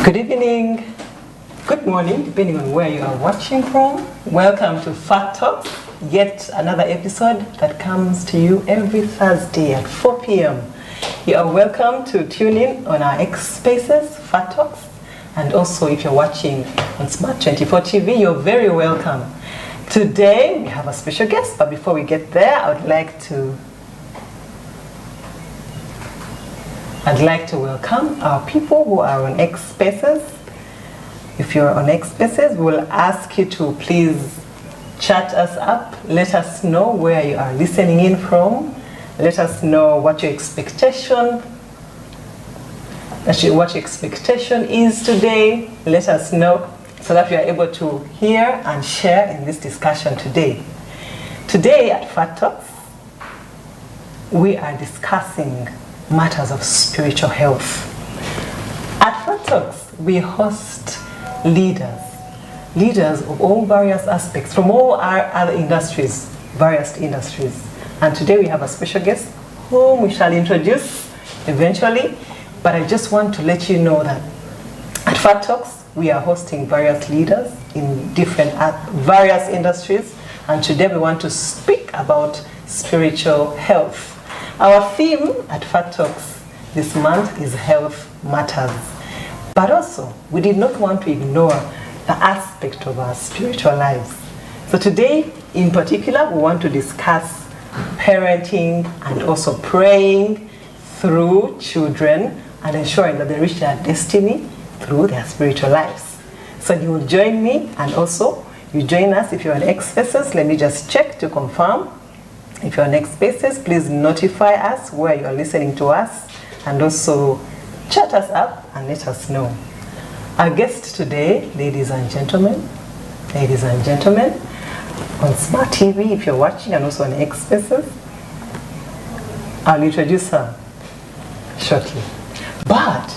Good evening, good morning, depending on where you are watching from. Welcome to Fat Talks, yet another episode that comes to you every Thursday at 4 p.m. You are welcome to tune in on our X Spaces, Fat Talks, and also if you're watching on Smart 24 TV, you're very welcome. Today we have a special guest, but before we get there, I'd like to welcome our people who are on X Spaces. If you're on X Spaces, we'll ask you to please chat us up. Let us know where you are listening in from. Let us know what your expectation is today. Let us know so that we are able to hear and share in this discussion today. Today at Fat Talks, we are discussing matters of spiritual health. At Fat Talks, we host leaders of all various aspects from all our other industries, various industries. And today we have a special guest whom we shall introduce eventually. But I just want to let you know that at Fat Talks, we are hosting various leaders in different various industries. And today we want to speak about spiritual health. Our theme at Fat Talks this month is Health Matters. But also, we did not want to ignore the aspect of our spiritual lives. So today, in particular, we want to discuss parenting and also praying through children and ensuring that they reach their destiny through their spiritual lives. So you will join me, and also you join us if you're on X Spaces. Let me just check to confirm. If you're on X Spaces, please notify us where you are listening to us, and also chat us up and let us know. Our guest today, ladies and gentlemen, on Smart TV, if you're watching, and also on X Spaces, I'll introduce her shortly. But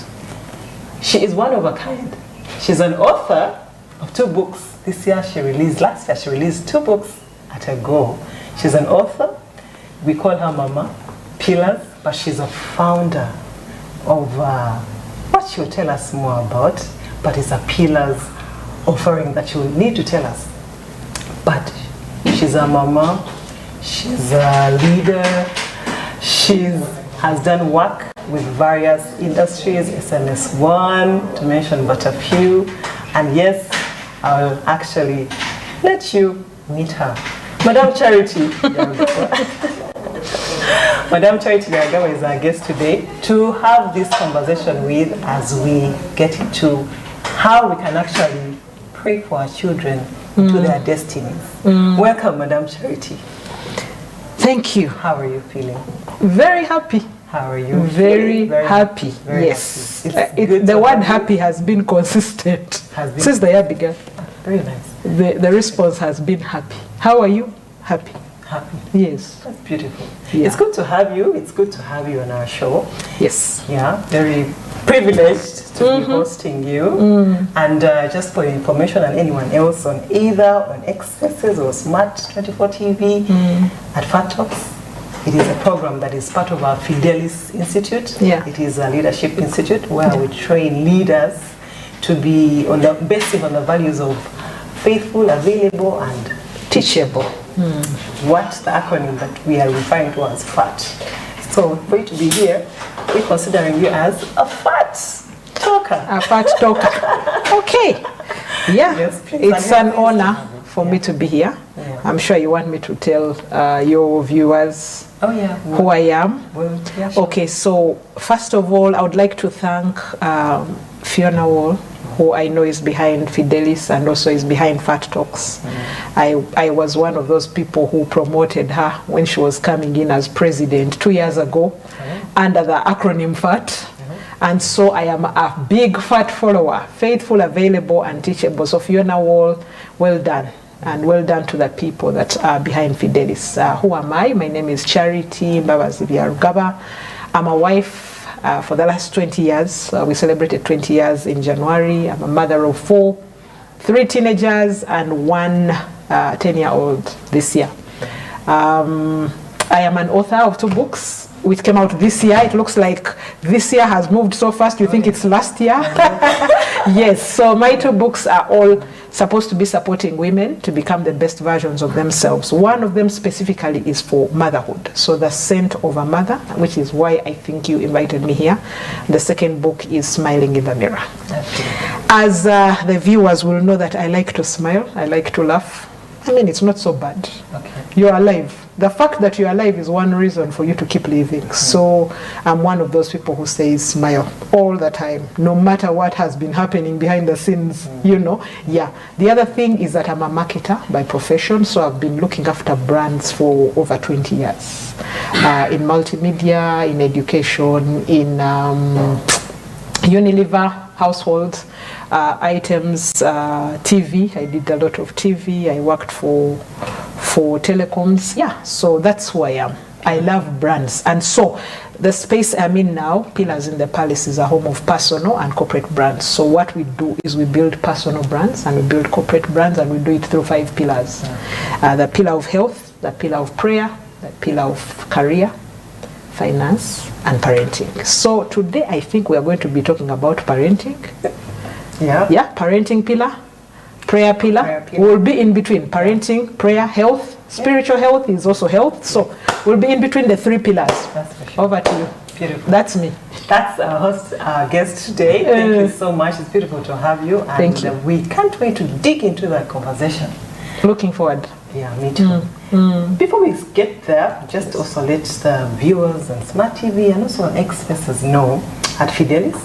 she is one of a kind. She's an author of 2 books. Last year she released 2 books at a go. She's an author. We call her Mama Pillars, but she's a founder of what she'll tell us more about, but it's a Pillars offering that she'll need to tell us. But she's a mama, she's a leader, she has done work with various industries, SMS1, to mention but a few. And yes, I'll actually let you meet her. Madam Charity Madam Charity Byarugaba is our guest today to have this conversation with, as we get into how we can actually pray for our children to their destinies. Welcome, Madam Charity. Thank you. How are you feeling? Very happy. How are you? Very happy. Very yes. Happy. The word happy has been consistent since the year began. Very nice. The response has been happy. How are you? Happy. Happy. Yes. That's beautiful. Yeah. It's good to have you. It's good to have you on our show. Yes. Yeah, very privileged to be hosting you. And just for your information and anyone else on either on X Spaces or Smart 24 TV, at Fat Talks, it is a program that is part of our Fidelis Institute. Yeah. It is a leadership institute where we train leaders to be based on the values of faithful, available, and teachable. What the acronym that we are referring to as FAT. So for you to be here, we're considering you as a fat talker. A fat talker. Okay. Yeah. Yes, please. It's an honor for me to be here. Yeah. I'm sure you want me to tell your viewers who I am. Well, yeah, sure. Okay, so first of all, I would like to thank Fiona Wall, who I know is behind Fidelis and also is behind Fat Talks. I was one of those people who promoted her when she was coming in as president 2 years ago under the acronym FAT. And so I am a big FAT follower, faithful, available, and teachable. So Fiona Wall, well done. And well done to the people that are behind Fidelis. Who am I? My name is Charity Mbabazi Byarugaba. I'm a wife for the last 20 years. We celebrated 20 years in January. I'm a mother of 4, 3 teenagers and 1 10-year-old this year. I am an author of 2 books. which came out this year. It looks like this year has moved so fast, you think it's last year? Yes, so my 2 books are all supposed to be supporting women to become the best versions of themselves. One of them specifically is for motherhood. So The Scent of a Mother, which is why I think you invited me here. The second book is Smiling in the Mirror. As the viewers will know that I like to smile, I like to laugh. I mean, it's not so bad. You're alive. The fact that you're alive is one reason for you to keep living. So I'm one of those people who says smile all the time, no matter what has been happening behind the scenes, you know. Yeah. The other thing is that I'm a marketer by profession, so I've been looking after brands for over 20 years. In multimedia, in education, in Unilever, household items, TV. I did a lot of TV. I worked for telecoms. Yeah, so that's who I am. I love brands. And so the space I'm in now, Pillars in the Palace, is a home of personal and corporate brands. So what we do is we build personal brands and we build corporate brands, and we do it through 5 pillars. The pillar of health, the pillar of prayer, the pillar of career, finance, and parenting. So today I think we are going to be talking about parenting. Yeah, parenting pillar, prayer pillar. We'll be in between parenting, prayer, health. Spiritual health is also health. So we'll be in between the 3 pillars. That's for sure. Over to you. Beautiful. That's me. That's our host, our guest today. Thank you so much. It's beautiful to have you. And thank you. We can't wait to dig into that conversation. Looking forward. Yeah, me too. Before we get there, just also let the viewers and Smart TV and also Expressers know at Fidelis.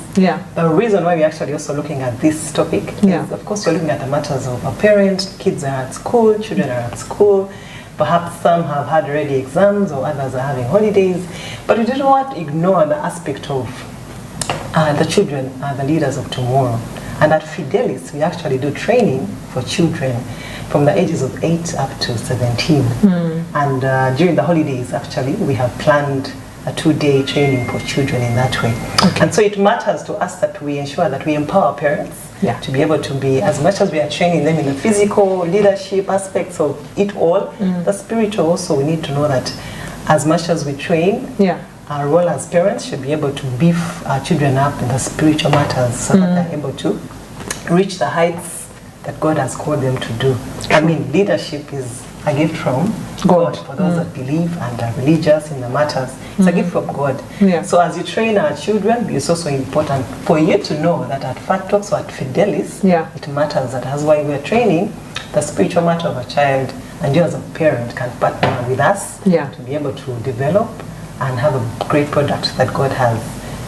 The reason why we're actually also looking at this topic is, of course, you're looking at the matters of a parent. Kids are at school, children are at school. Perhaps some have had already exams or others are having holidays. But we didn't want to ignore the aspect of the children are the leaders of tomorrow. And at Fidelis, we actually do training for children from the ages of 8 up to 17. And during the holidays, actually, we have planned a 2-day training for children in that way. And so it matters to us that we ensure that we empower parents to be able to be, as much as we are training them in the physical leadership aspects of it all, the spiritual also, we need to know that as much as we train, our role as parents should be able to beef our children up in the spiritual matters so that they're able to reach the heights that God has called them to do. I mean, leadership is a gift from God for those that believe and are religious in the matters. It's a gift from God. So as you train our children, it's also important for you to know that at Fat Talks or at Fidelis, it matters that that's why we're training the spiritual matter of a child, and you as a parent can partner with us to be able to develop and have a great product that God has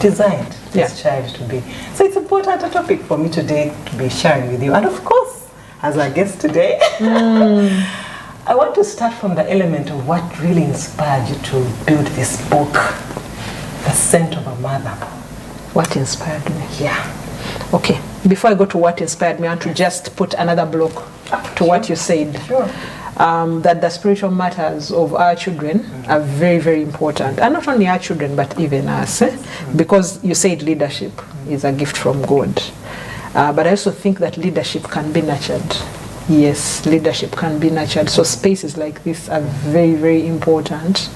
designed this child to be. So it's important a topic for me today to be sharing with you. And of course, as our guest today, I want to start from the element of what really inspired you to build this book, The Scent of a Mother. What inspired me? Okay, before I go to what inspired me, I want to just put another block to what you said. That the spiritual matters of our children are very, very important. And not only our children, but even us. Because you said leadership is a gift from God. But I also think that leadership can be nurtured. Yes, leadership can be nurtured. So spaces like this are very, very important,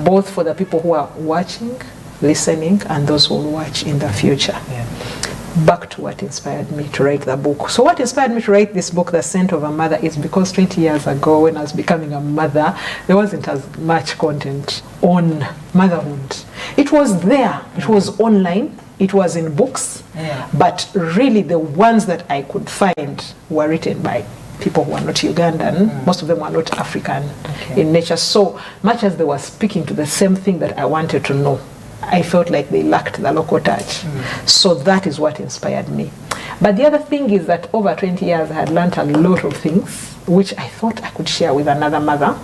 both for the people who are watching, listening, and those who will watch in the future. Back to what inspired me to write the book. So what inspired me to write this book, The Scent of a Mother, is because 20 years ago when I was becoming a mother, there wasn't as much content on motherhood. It was there, it was online, it was in books, but really the ones that I could find were written by people who are not Ugandan. Most of them were not African in nature. So much as they were speaking to the same thing that I wanted to know, I felt like they lacked the local touch. So that is what inspired me. But the other thing is that over 20 years I had learned a lot of things which I thought I could share with another mother,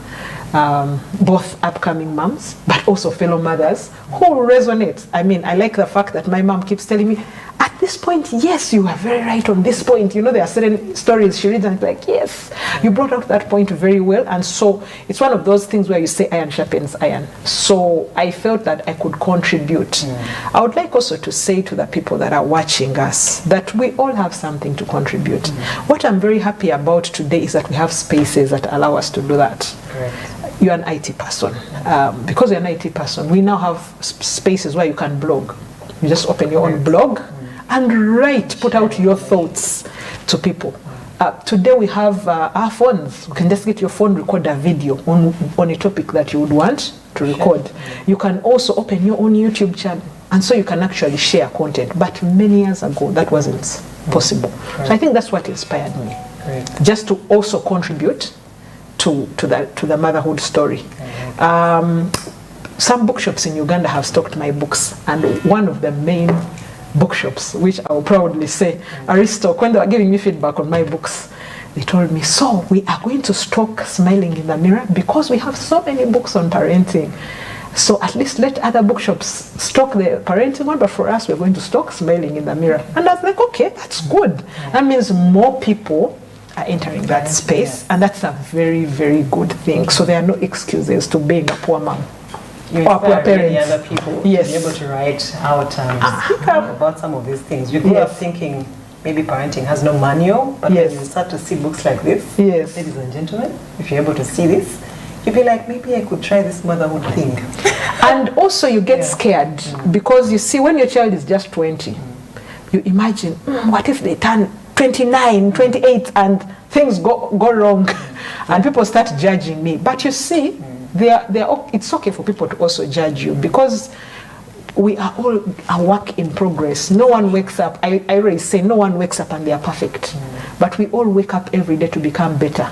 both upcoming moms, but also fellow mothers who resonate. I mean, I like the fact that my mom keeps telling me, at this point, yes, you are very right on this point. You know, there are certain stories she reads and it's like, yes, you brought out that point very well. And so it's one of those things where you say iron sharpens iron. So I felt that I could contribute. I would like also to say to the people that are watching us that we all have something to contribute. What I'm very happy about today is that we have spaces that allow us to do that. you're an IT person. Because you're an IT person, we now have spaces where you can blog. You just open your own blog and write, put out your thoughts to people. Today we have our phones. You can just get your phone, record a video on a topic that you would want to record. You can also open your own YouTube channel, and so you can actually share content. But many years ago, that wasn't possible. So I think that's what inspired me, just to also contribute to the motherhood story. Some bookshops in Uganda have stocked my books, and one of the main bookshops, which I will proudly say, Aristoc, when they were giving me feedback on my books, they told me, so we are going to stock Smiling in the Mirror because we have so many books on parenting. So at least let other bookshops stock the parenting one, but for us, we're going to stock Smiling in the Mirror. And I was like, okay, that's good. That means more people are entering that space, and that's a very, very good thing. So there are no excuses to being a poor mom. You inspire many other people to be able to write out about some of these things. You grew up thinking maybe parenting has no manual, but then you start to see books like this. Ladies and gentlemen, if you're able to see this, you'll be like, maybe I could try this motherhood thing. And also you get scared because you see, when your child is just 20, you imagine, what if they turn 29, 28 and things go wrong and people start judging me. But you see, it's okay for people to also judge you because we are all a work in progress. No one wakes up, I always say, no one wakes up and they are perfect. But we all wake up every day to become better.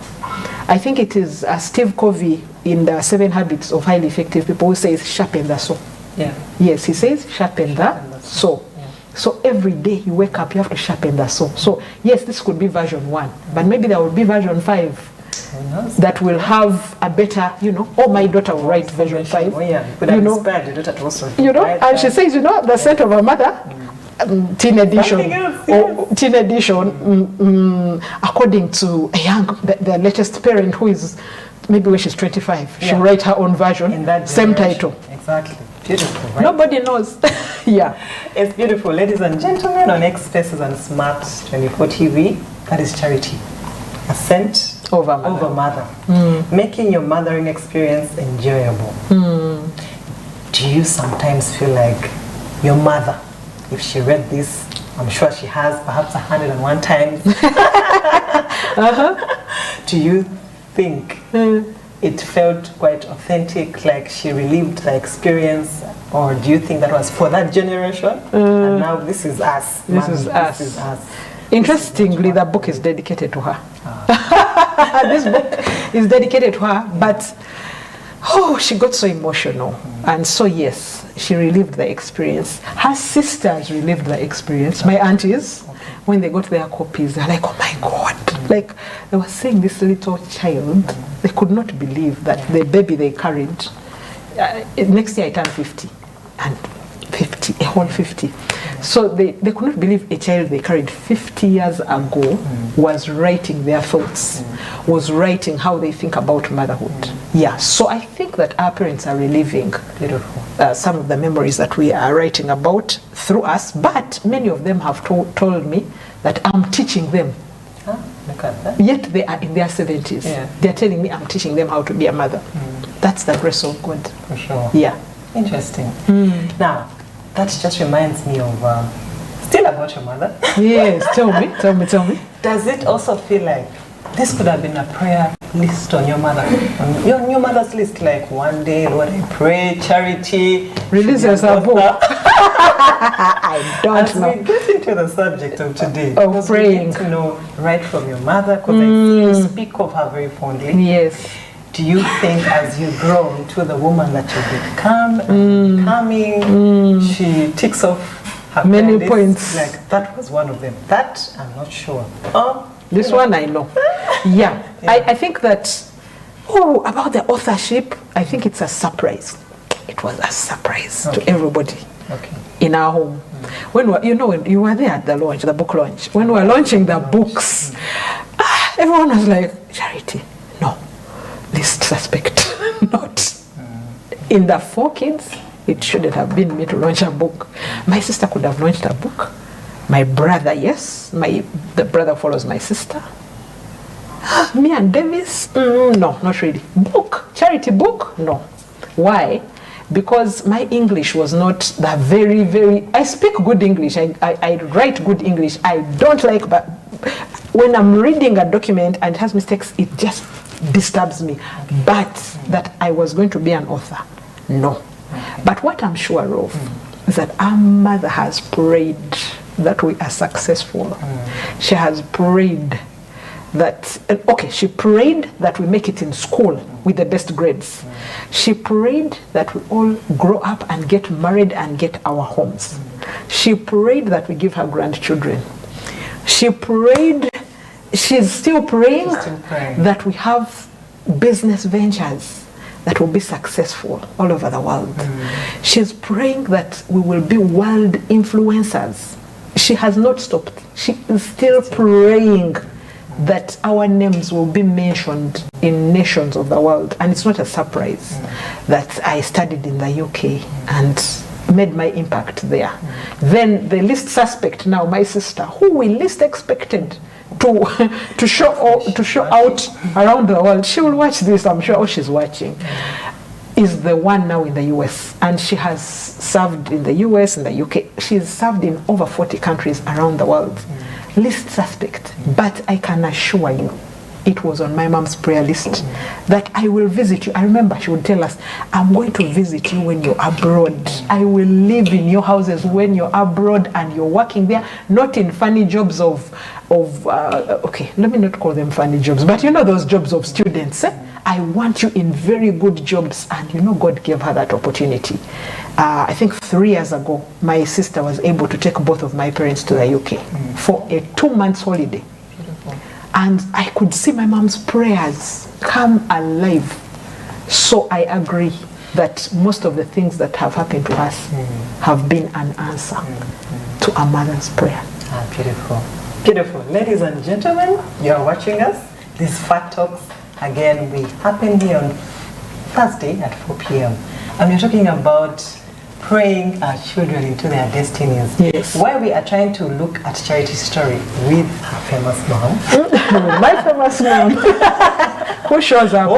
I think it is Steve Covey in the 7 Habits of Highly Effective People who says, sharpen the saw. Yes, he says, sharpen the saw. So every day you wake up, you have to sharpen the saw. So yes, this could be version 1, but maybe there will be version 5 that will have a better, or my daughter will write version 5. But I'm inspired your daughter to also and she says, the scent of a mother, teen edition, according to the latest parent who is maybe when she's 25, she'll write her own version, in that same title. Exactly. Beautiful, right? Nobody knows. It's beautiful. Ladies and gentlemen, on X Spaces and Smart 24 TV, that is Charity. A scent over mother. Making your mothering experience enjoyable. Do you sometimes feel like your mother, if she read this, I'm sure she has perhaps 101 times, do you think it felt quite authentic, like she relived the experience, or do you think that was for that generation and now this is us? This is us. Interestingly, the book is dedicated to her. This book is dedicated to her, but she got so emotional. And so yes, she relived the experience. Her sisters relived the experience. My aunties, when they got their copies, they're like, oh my God. Like, they were saying this little child, they could not believe that the baby they carried, next year I turned 50. And 50, a whole 50. So they could not believe a child they carried 50 years ago was writing their thoughts, was writing how they think about motherhood. So I think that our parents are reliving some of the memories that we are writing about through us, but many of them have told me that I'm teaching them. Look at that. Yet they are in their 70s. They're telling me I'm teaching them how to be a mother. That's the grace of God. For sure. Interesting. Now, that just reminds me of, still about your mother. Yes, tell me. Does it also feel like this could have been a prayer list on your mother? On your mother's list, like one day, Lord, I pray, Charity. Release yourself. I don't know. As we get into the subject of today, of praying. We need to know right from your mother, because I see you speak of her very fondly. Yes. Do you think as you grow into the woman that you becoming, she ticks off her many points? Like, that was one of them. That, I'm not sure. This one I know. I think that, about the authorship, I think it's a surprise. It was a surprise to everybody in our home. When you were there at the launch, the book launch, when we were launching the books, everyone was like, Charity, no. Least suspect, not. In the 4 kids, it shouldn't have been me to launch a book. My sister could have launched a book. My brother, yes. The brother follows my sister. Me and Davis? No, not really. Book, charity book? No. Why? Because my English was not that very, I speak good English, I write good English. I don't like, but when I'm reading a document and it has mistakes, it just disturbs me. But that I was going to be an author, no. But what I'm sure of is that our mother has prayed that we are successful. She has prayed that, she prayed that we make it in school with the best grades. She prayed that we all grow up and get married and get our homes. She prayed that we give her grandchildren. She prayed, she's still praying that we have business ventures that will be successful all over the world. She's praying that we will be world influencers. She has not stopped. She is still praying that our names will be mentioned in nations of the world. And it's not a surprise that I studied in the UK and made my impact there. Then the least suspect now, my sister, who we least expected to show out around the world, she will watch this, I'm sure she's watching, is the one now in the US. And she has served in the US and the UK. She's served in over 40 countries around the world. Least suspect, but I can assure you it was on my mom's prayer list that I will visit you. I remember she would tell us, I'm going to visit you when you're abroad. I will live in your houses when you're abroad and you're working there, not in funny jobs okay, let me not call them funny jobs, but you know those jobs of students. I want you in very good jobs. And you know, God gave her that opportunity. I think 3 years ago, my sister was able to take both of my parents to the UK for a 2-month holiday. And I could see my mom's prayers come alive. So I agree that most of the things that have happened to us have been an answer to a mother's prayer. Ah, beautiful. Beautiful. Ladies and gentlemen, you are watching us. This Fat Talks, again, we happen here on Thursday at 4 p.m. And we're talking about praying our children into their destinies. Yes. Why we are trying to look at Charity's story with her famous mom. My famous mom. Who shows up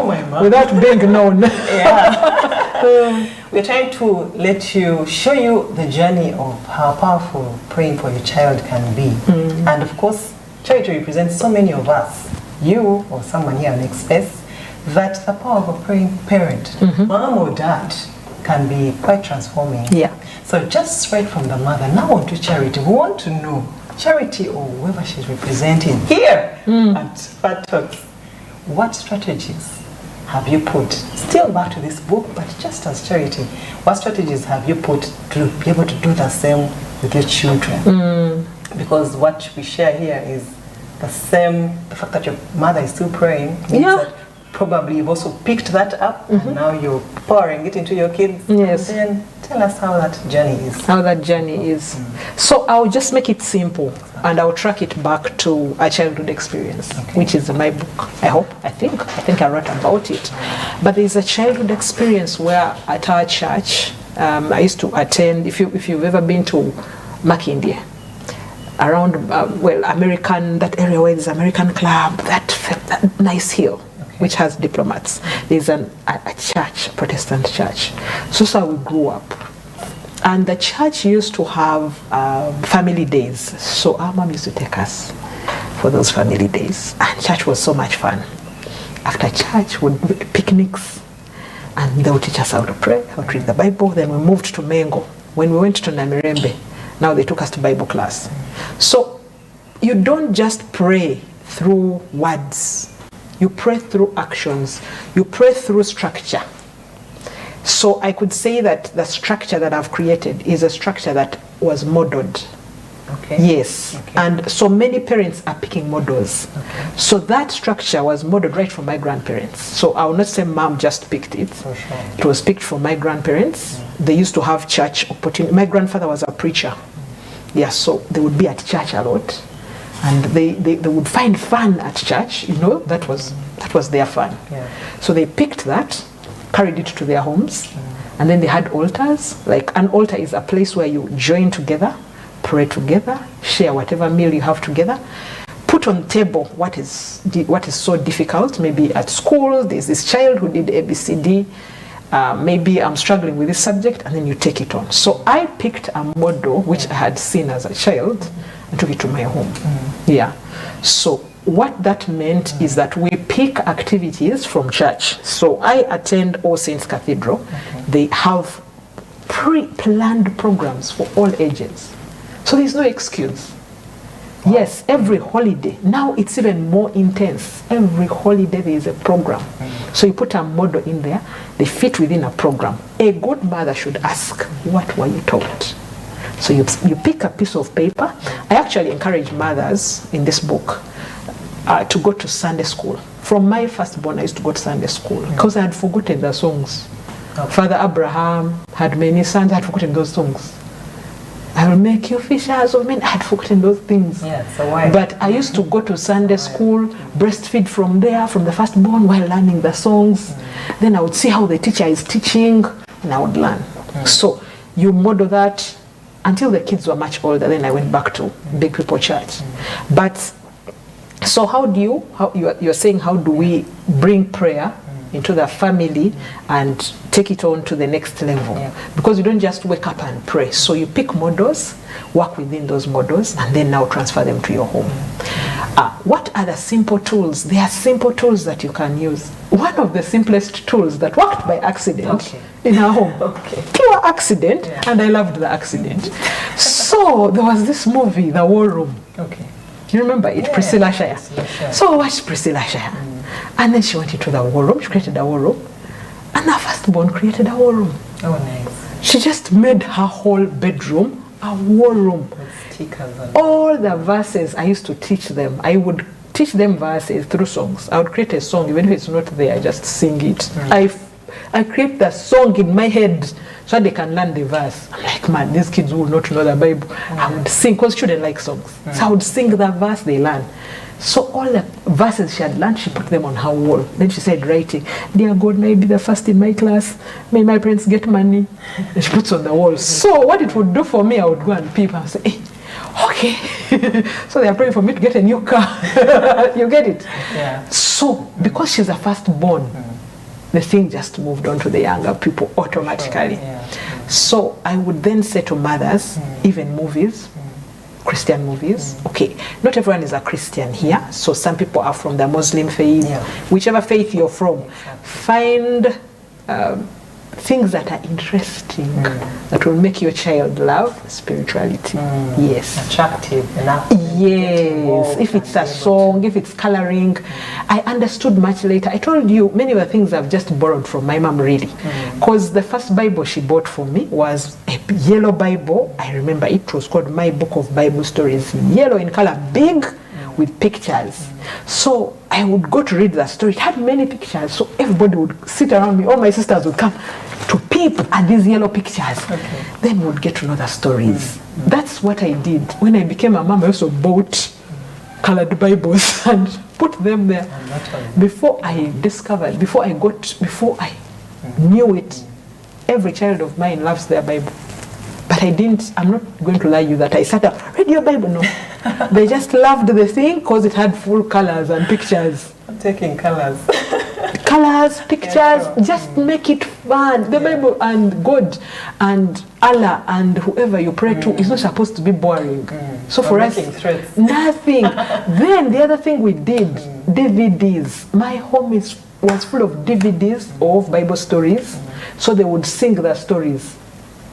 without being known. Yeah. We're trying to show you the journey of how powerful praying for your child can be. And of course, Charity represents so many of us, you or someone here on Express, that the power of a praying parent, mom or dad, can be quite transforming. Yeah. So just right from the mother, now on to Charity. We want to know, Charity or whoever she's representing here at Fat Talks, what strategies have you put, still back to this book, but just as Charity, what strategies have you put to be able to do the same with your children? Because what we share here is the fact that your mother is still praying means that probably you've also picked that up and now you're pouring it into your kids. Yes. And then tell us how that journey is. How that journey is. So I'll just make it simple and I'll track it back to a childhood experience, which is in my book. I think I wrote about it. But there's a childhood experience where at our church, I used to attend, if you've ever been to Makindye, around, American, that area where there's American club, that nice hill, which has diplomats. There's a church, a Protestant church. So we grew up. And the church used to have family days. So our mom used to take us for those family days. And church was so much fun. After church, would be picnics. And they would teach us how to pray, how to read the Bible. Then we moved to Mengo. When we went to Namirembe, now they took us to Bible class. So you don't just pray through words. You pray through actions. You pray through structure. So I could say that the structure that I've created is a structure that was modeled. Yes. And so many parents are picking models. So that structure was modeled right from my grandparents. So I will not say mom just picked it. For sure. It was picked from my grandparents. They used to have church opportunity. My grandfather was a preacher. Yeah, so they would be at church a lot. And they would find fun at church, that was their fun. Yeah. So they picked that, carried it to their homes, and then they had altars. Like an altar is a place where you join together, pray together, share whatever meal you have together, put on the table what is so difficult. Maybe at school, there's this child who did ABCD. Maybe I'm struggling with this subject, and then you take it on. So I picked a model which I had seen as a child and took it to my home. Yeah. So what that meant is that we pick activities from church. So I attend All Saints Cathedral. They have pre-planned programs for all ages. So there's no excuse. Yes, every holiday. Now it's even more intense. Every holiday there is a program. So you put a model in there, they fit within a program. A good mother should ask, what were you taught? So you pick a piece of paper. I actually encourage mothers in this book to go to Sunday school. From my firstborn, I used to go to Sunday school because I had forgotten the songs. Father Abraham had many sons, I had forgotten those songs. I will make you fishers of men. I had forgotten those things. Yeah, so why? But I used to go to Sunday school, breastfeed from there, from the firstborn, while learning the songs. Then I would see how the teacher is teaching, and I would learn. So you model that until the kids were much older. Then I went back to Big People Church. But so you're saying, how do we bring prayer into the family and take it on to the next level? Because you don't just wake up and pray. So you pick models, work within those models, and then now transfer them to your home. What are the simple tools? There are simple tools that you can use. One of the simplest tools that worked by accident in our home. Pure accident, and I loved the accident. So there was this movie, The War Room. Do you remember it? Priscilla Shire. So I watched Priscilla Shire. And then she went into the war room. She created a war room. And her firstborn created a war room. Oh, nice. She just made her whole bedroom a war room. With stickers and all the verses, I used to teach them. I would teach them verses through songs. I would create a song, even if it's not there, I just sing it. I create the song in my head so they can learn the verse. I'm like, man, these kids will not know the Bible. I would sing, because children like songs. So I would sing the verse they learn. So all the verses she had learned, she put them on her wall. Then she said, writing, "Dear God, may I be the first in my class. May my parents get money." And she puts on the wall. So what it would do for me, I would go and peep and say, hey, okay. So they are praying for me to get a new car. You get it? Yeah. So because she's a firstborn, the thing just moved on to the younger people automatically. So I would then say to mothers, even movies, Christian movies. Okay, not everyone is a Christian here, so some people are from the Muslim faith. Whichever faith you're from, find things that are interesting, that will make your child love spirituality. Yes. Attractive enough. Yes. If it's a song, if it's coloring. I understood much later. I told you many of the things I've just borrowed from my mom, really. Because the first Bible she bought for me was a yellow Bible. I remember it was called My Book of Bible Stories. Yellow in color, big, with pictures. So I would go to read the story. It had many pictures, so everybody would sit around me. All my sisters would come to peep at these yellow pictures. Then we would get to know the stories. That's what I did. When I became a mom, I also bought colored Bibles and put them there. Before I knew it, every child of mine loves their Bible. But I'm not going to lie you that I sat up, read your Bible, no. They just loved the thing because it had full colors and pictures. I'm taking colors. Colors, pictures, just make it fun. The Bible and God and Allah and whoever you pray to is not supposed to be boring. So for us, nothing. Then the other thing we did, DVDs. My home was full of DVDs of Bible stories. So they would sing the stories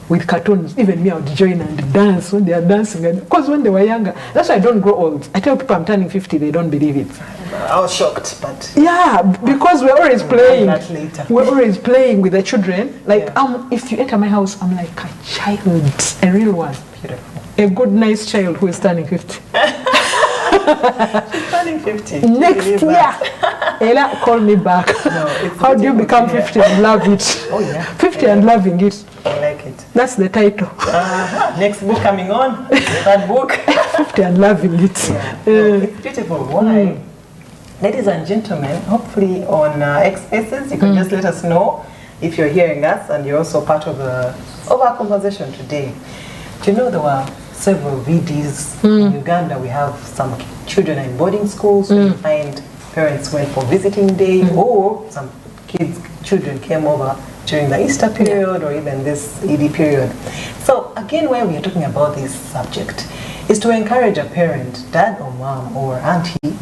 with cartoons. Even me, I would join and dance when they are dancing. Because when they were younger, that's why I don't grow old. I tell people I'm turning 50, they don't believe it. I was shocked, but... Yeah, because we're always playing. We're always playing with the children. Like, if you enter my house, I'm like a child, a real one. Beautiful. A good, nice child who is turning 50. She's turning 50. Next year. Ella, call me back. No, how do you become 50 and love it? Oh, yeah. 50 and loving it. I like it. That's the title. Next book coming on. That book. 50 and loving it. It's beautiful. Why? Ladies and gentlemen, hopefully on X Spaces, you can just let us know if you're hearing us and you're also part of our conversation today. Do you know there were several VDs. In Uganda, we have some children in boarding schools, so you find parents went for visiting day, or some children came over during the Easter period or even this ED period. So again, why we are talking about this subject is to encourage a parent, dad or mom or auntie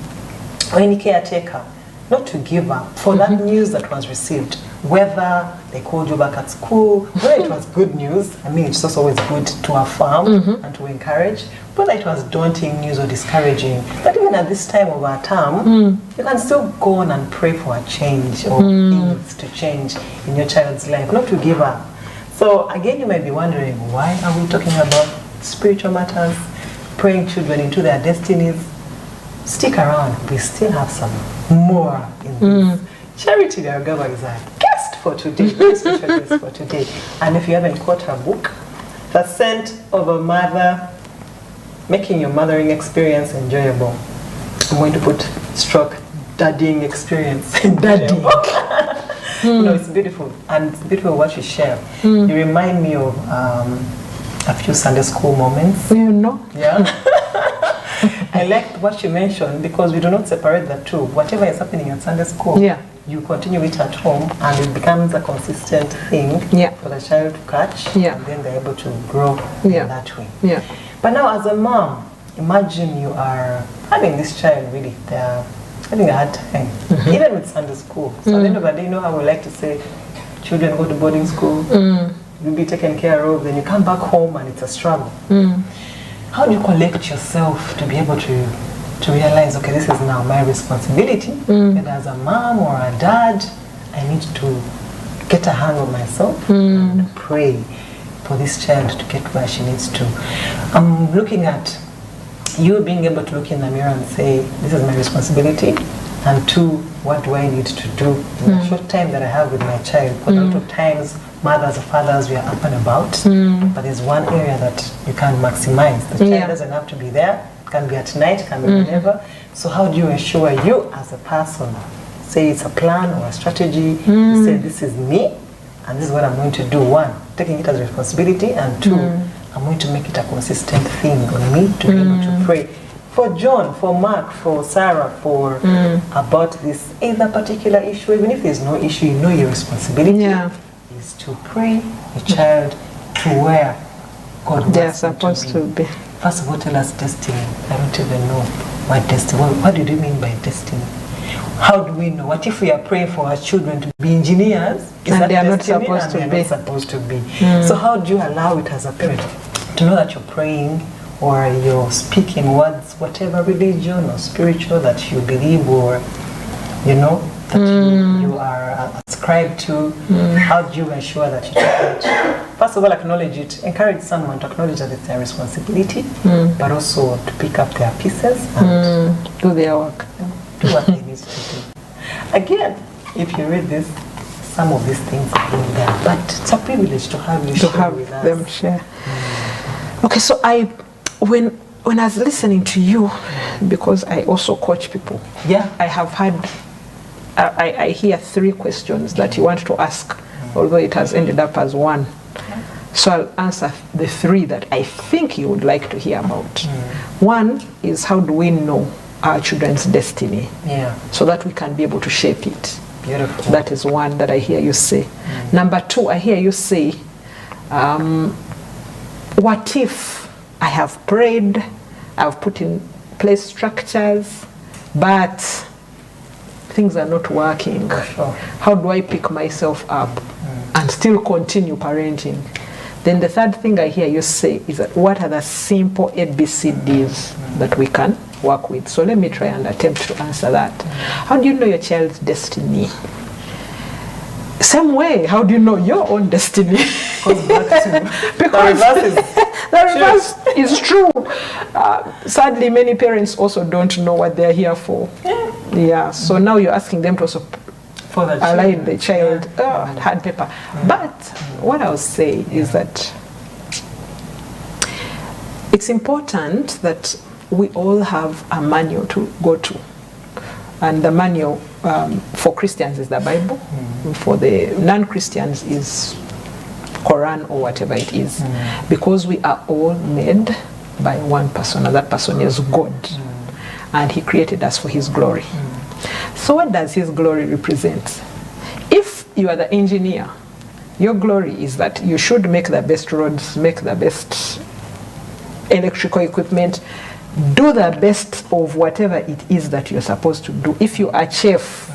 or any caretaker, not to give up for that news that was received, whether they called you back at school, whether it was good news. I mean, it's also always good to affirm and to encourage, whether it was daunting news or discouraging. But even at this time of our term, you can still go on and pray for a change or things to change in your child's life, not to give up. So again, you might be wondering, why are we talking about spiritual matters, praying children into their destinies? Stick around, we still have some more in this. Charity Byarugaba is our guest for today, very special guest for today. And if you haven't caught her book, The Scent of a Mother, Making Your Mothering Experience Enjoyable. I'm going to put stroke daddying experience. Daddy. It's beautiful, and it's beautiful what you share. You remind me of a few Sunday school moments. Yeah. I liked what you mentioned, because we do not separate the two. Whatever is happening at Sunday school, you continue it at home, and it becomes a consistent thing for the child to catch, and then they're able to grow in that way. But now, as a mom, imagine you are having this child, really, they're having a hard time, even with Sunday school. So at the end of the day, you know how we like to say, children go to boarding school, you'll be taken care of, then you come back home and it's a struggle. How do you collect yourself to be able to realize, okay, this is now my responsibility, and as a mom or a dad, I need to get a hang of myself and pray for this child to get where she needs to. I'm looking at you being able to look in the mirror and say, this is my responsibility, and two, what do I need to do in the short time that I have with my child? Because a lot of times, mothers or fathers, we are up and about, but there's one area that you can't maximize. The child doesn't have to be there. It can be at night, it can be whenever. So how do you ensure you as a person, say it's a plan or a strategy, you say this is me, and this is what I'm going to do. One, taking it as a responsibility, and two, I'm going to make it a consistent thing on me to be able to pray. For John, for Mark, for Sarah, for about this either particular issue, even if there's no issue, you know your responsibility is to pray your child to where God wants they're supposed to be. First of all, tell us destiny. I don't even know what destiny. What do you mean by destiny? How do we know? What if we are praying for our children to be engineers? Is and that they are not destiny? supposed to And be. they're not supposed to be. So how do you allow it as a parent to know that you're praying or you're speaking words, whatever religion or spiritual that you believe, or that you are ascribed to? How do you ensure that you do that? First of all, acknowledge it. Encourage someone to acknowledge that it's their responsibility, but also to pick up their pieces and do their work. Do what they need to do. Again, if you read this, some of these things are in there, but it's a privilege to have you share with us. Them share. Okay, so when I was listening to you, because I also coach people, I have had, I hear 3 questions that you want to ask, although it has ended up as 1. So I'll answer the 3 that I think you would like to hear about. 1 is, how do we know our children's destiny? So that we can be able to shape it. Beautiful. That is 1 that I hear you say. Number 2, I hear you say, what if I have prayed, I've put in place structures, but things are not working? How do I pick myself up and still continue parenting? Then the 3rd thing I hear you say is that, what are the simple ABCDs that we can work with? So let me try and attempt to answer that. How do you know your child's destiny? Same way, how do you know your own destiny? Goes back to because the reverse is true. Sadly, many parents also don't know what they're here for. So now you're asking them to also align the child, hard paper. But what I'll say is that it's important that we all have a manual to go to. And the manual for Christians is the Bible. For the non-Christians is Quran or whatever it is. Because we are all made by one person, and that person is God. And he created us for his glory. So what does his glory represent? If you are the engineer, your glory is that you should make the best roads, make the best electrical equipment, do the best of whatever it is that you're supposed to do. If you are chef,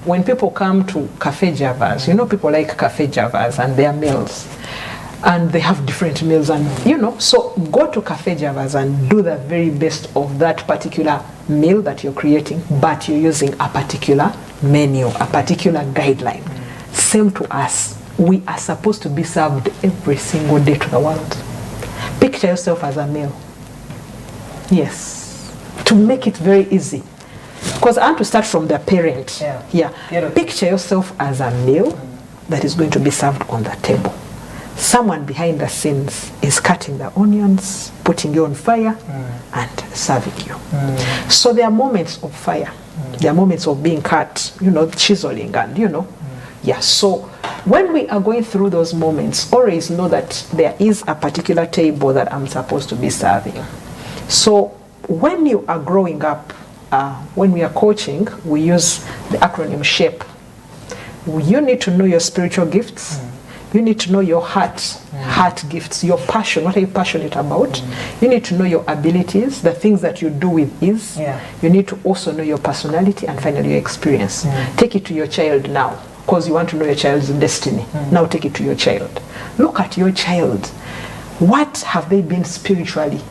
when people come to cafe javas, you know, people like cafe javas and their meals, and they have different meals, and you know, so go to cafe javas and do the very best of that particular meal that you're creating, but you're using a particular menu, a particular guideline. Same to us. We are supposed to be served every single day to the world. Picture yourself as a meal. Yes. To make it very easy. Because I want to start from the parent. Yeah. Picture yourself as a meal that is going to be served on the table. Someone behind the scenes is cutting the onions, putting you on fire, and serving you. So there are moments of fire. There are moments of being cut, you know, chiseling, and you know. Yeah, so when we are going through those moments, always know that there is a particular table that I'm supposed to be serving. So when you are growing up, when we are coaching, we use the acronym SHAPE. You need to know your spiritual gifts. You need to know your heart gifts, your passion. What are you passionate about? You need to know your abilities, the things that you do with ease. You need to also know your personality, and finally your experience. Take it to your child now, because you want to know your child's destiny. Now take it to your child. Look at your child. What have they been spiritually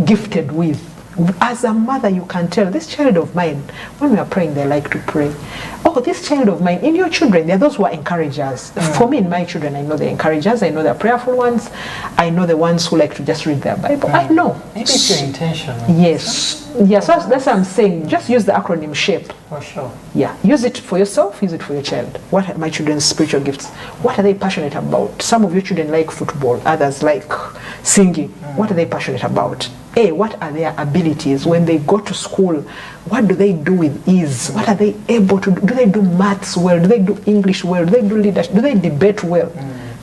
gifted with? As a mother, you can tell, this child of mine, when we are praying, they like to pray. Oh, this child of mine, in your children, there are those who are encouragers. For me, in my children, I know the encouragers, I know the prayerful ones, I know the ones who like to just read their Bible. I know. Maybe it's your intention. Yes. Yes, that's what I'm saying. Just use the acronym SHAPE. For sure. Yeah. Use it for yourself, use it for your child. What are my children's spiritual gifts? What are they passionate about? Some of your children like football, others like singing. What are they passionate about? What are their abilities? When they go to school, what do they do with ease? What are they able to do? Do they do maths well? Do they do English well? Do they do leadership? Do they debate well?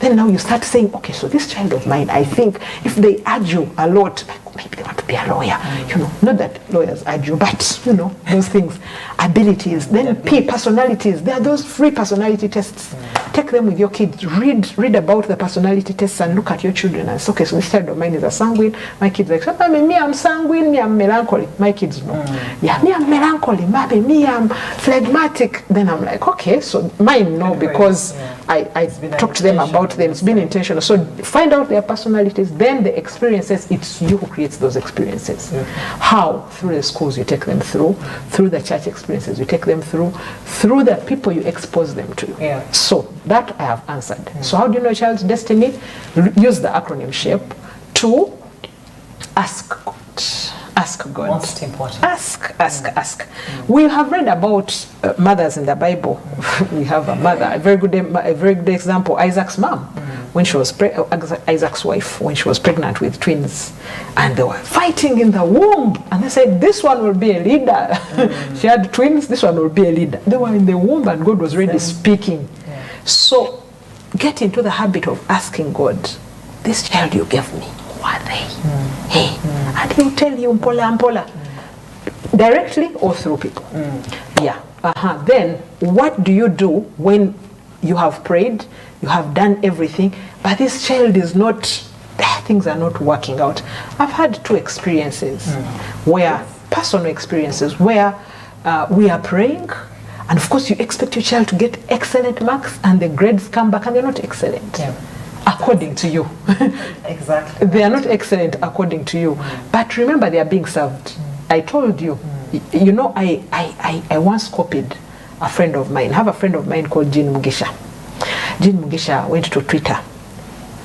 Then now you start saying, okay, so this child of mine, I think if they argue a lot, maybe they want to be a lawyer. You know, not that lawyers argue, but you know, those things. Abilities. Then personalities. There are those free personality tests. Take them with your kids. Read about the personality tests and look at your children and say, okay, so this child of mine is a sanguine. My kids are like, me, I'm sanguine, me, I'm melancholy. My kids know. Yeah, me, I'm melancholy. Maybe me, I'm phlegmatic. Then I'm like, okay, so mine know because I talk to them about them. It's been intentional. So find out their personalities, then the experiences, it's you who creates those experiences. How? Through the schools you take them through the church experiences you take them through the people you expose them to. So that I have answered. So how do you know a child's destiny? Use the acronym SHAPE to ask God. Ask God. Most important. Ask. We have read about mothers in the Bible. We have a mother, a very good example, Isaac's mom. When she was Isaac's wife, when she was pregnant with twins, and they were fighting in the womb, and they said, this one will be a leader. She had twins, this one will be a leader. They were in the womb and God was already speaking. So get into the habit of asking God, this child you gave me, who are they? And he'll tell you mpola, directly or through people. Then what do you do when you have prayed, you have done everything, but this child is not, things are not working out? I've had two experiences, personal experiences, where we are praying, and of course you expect your child to get excellent marks, and the grades come back and they're not excellent. According to you. Exactly. They are not excellent according to you. But remember, they are being served. I told you, you know, I once copied a friend of mine. I have a friend of mine called Jean Mugisha. Jean Mugisha went to Twitter,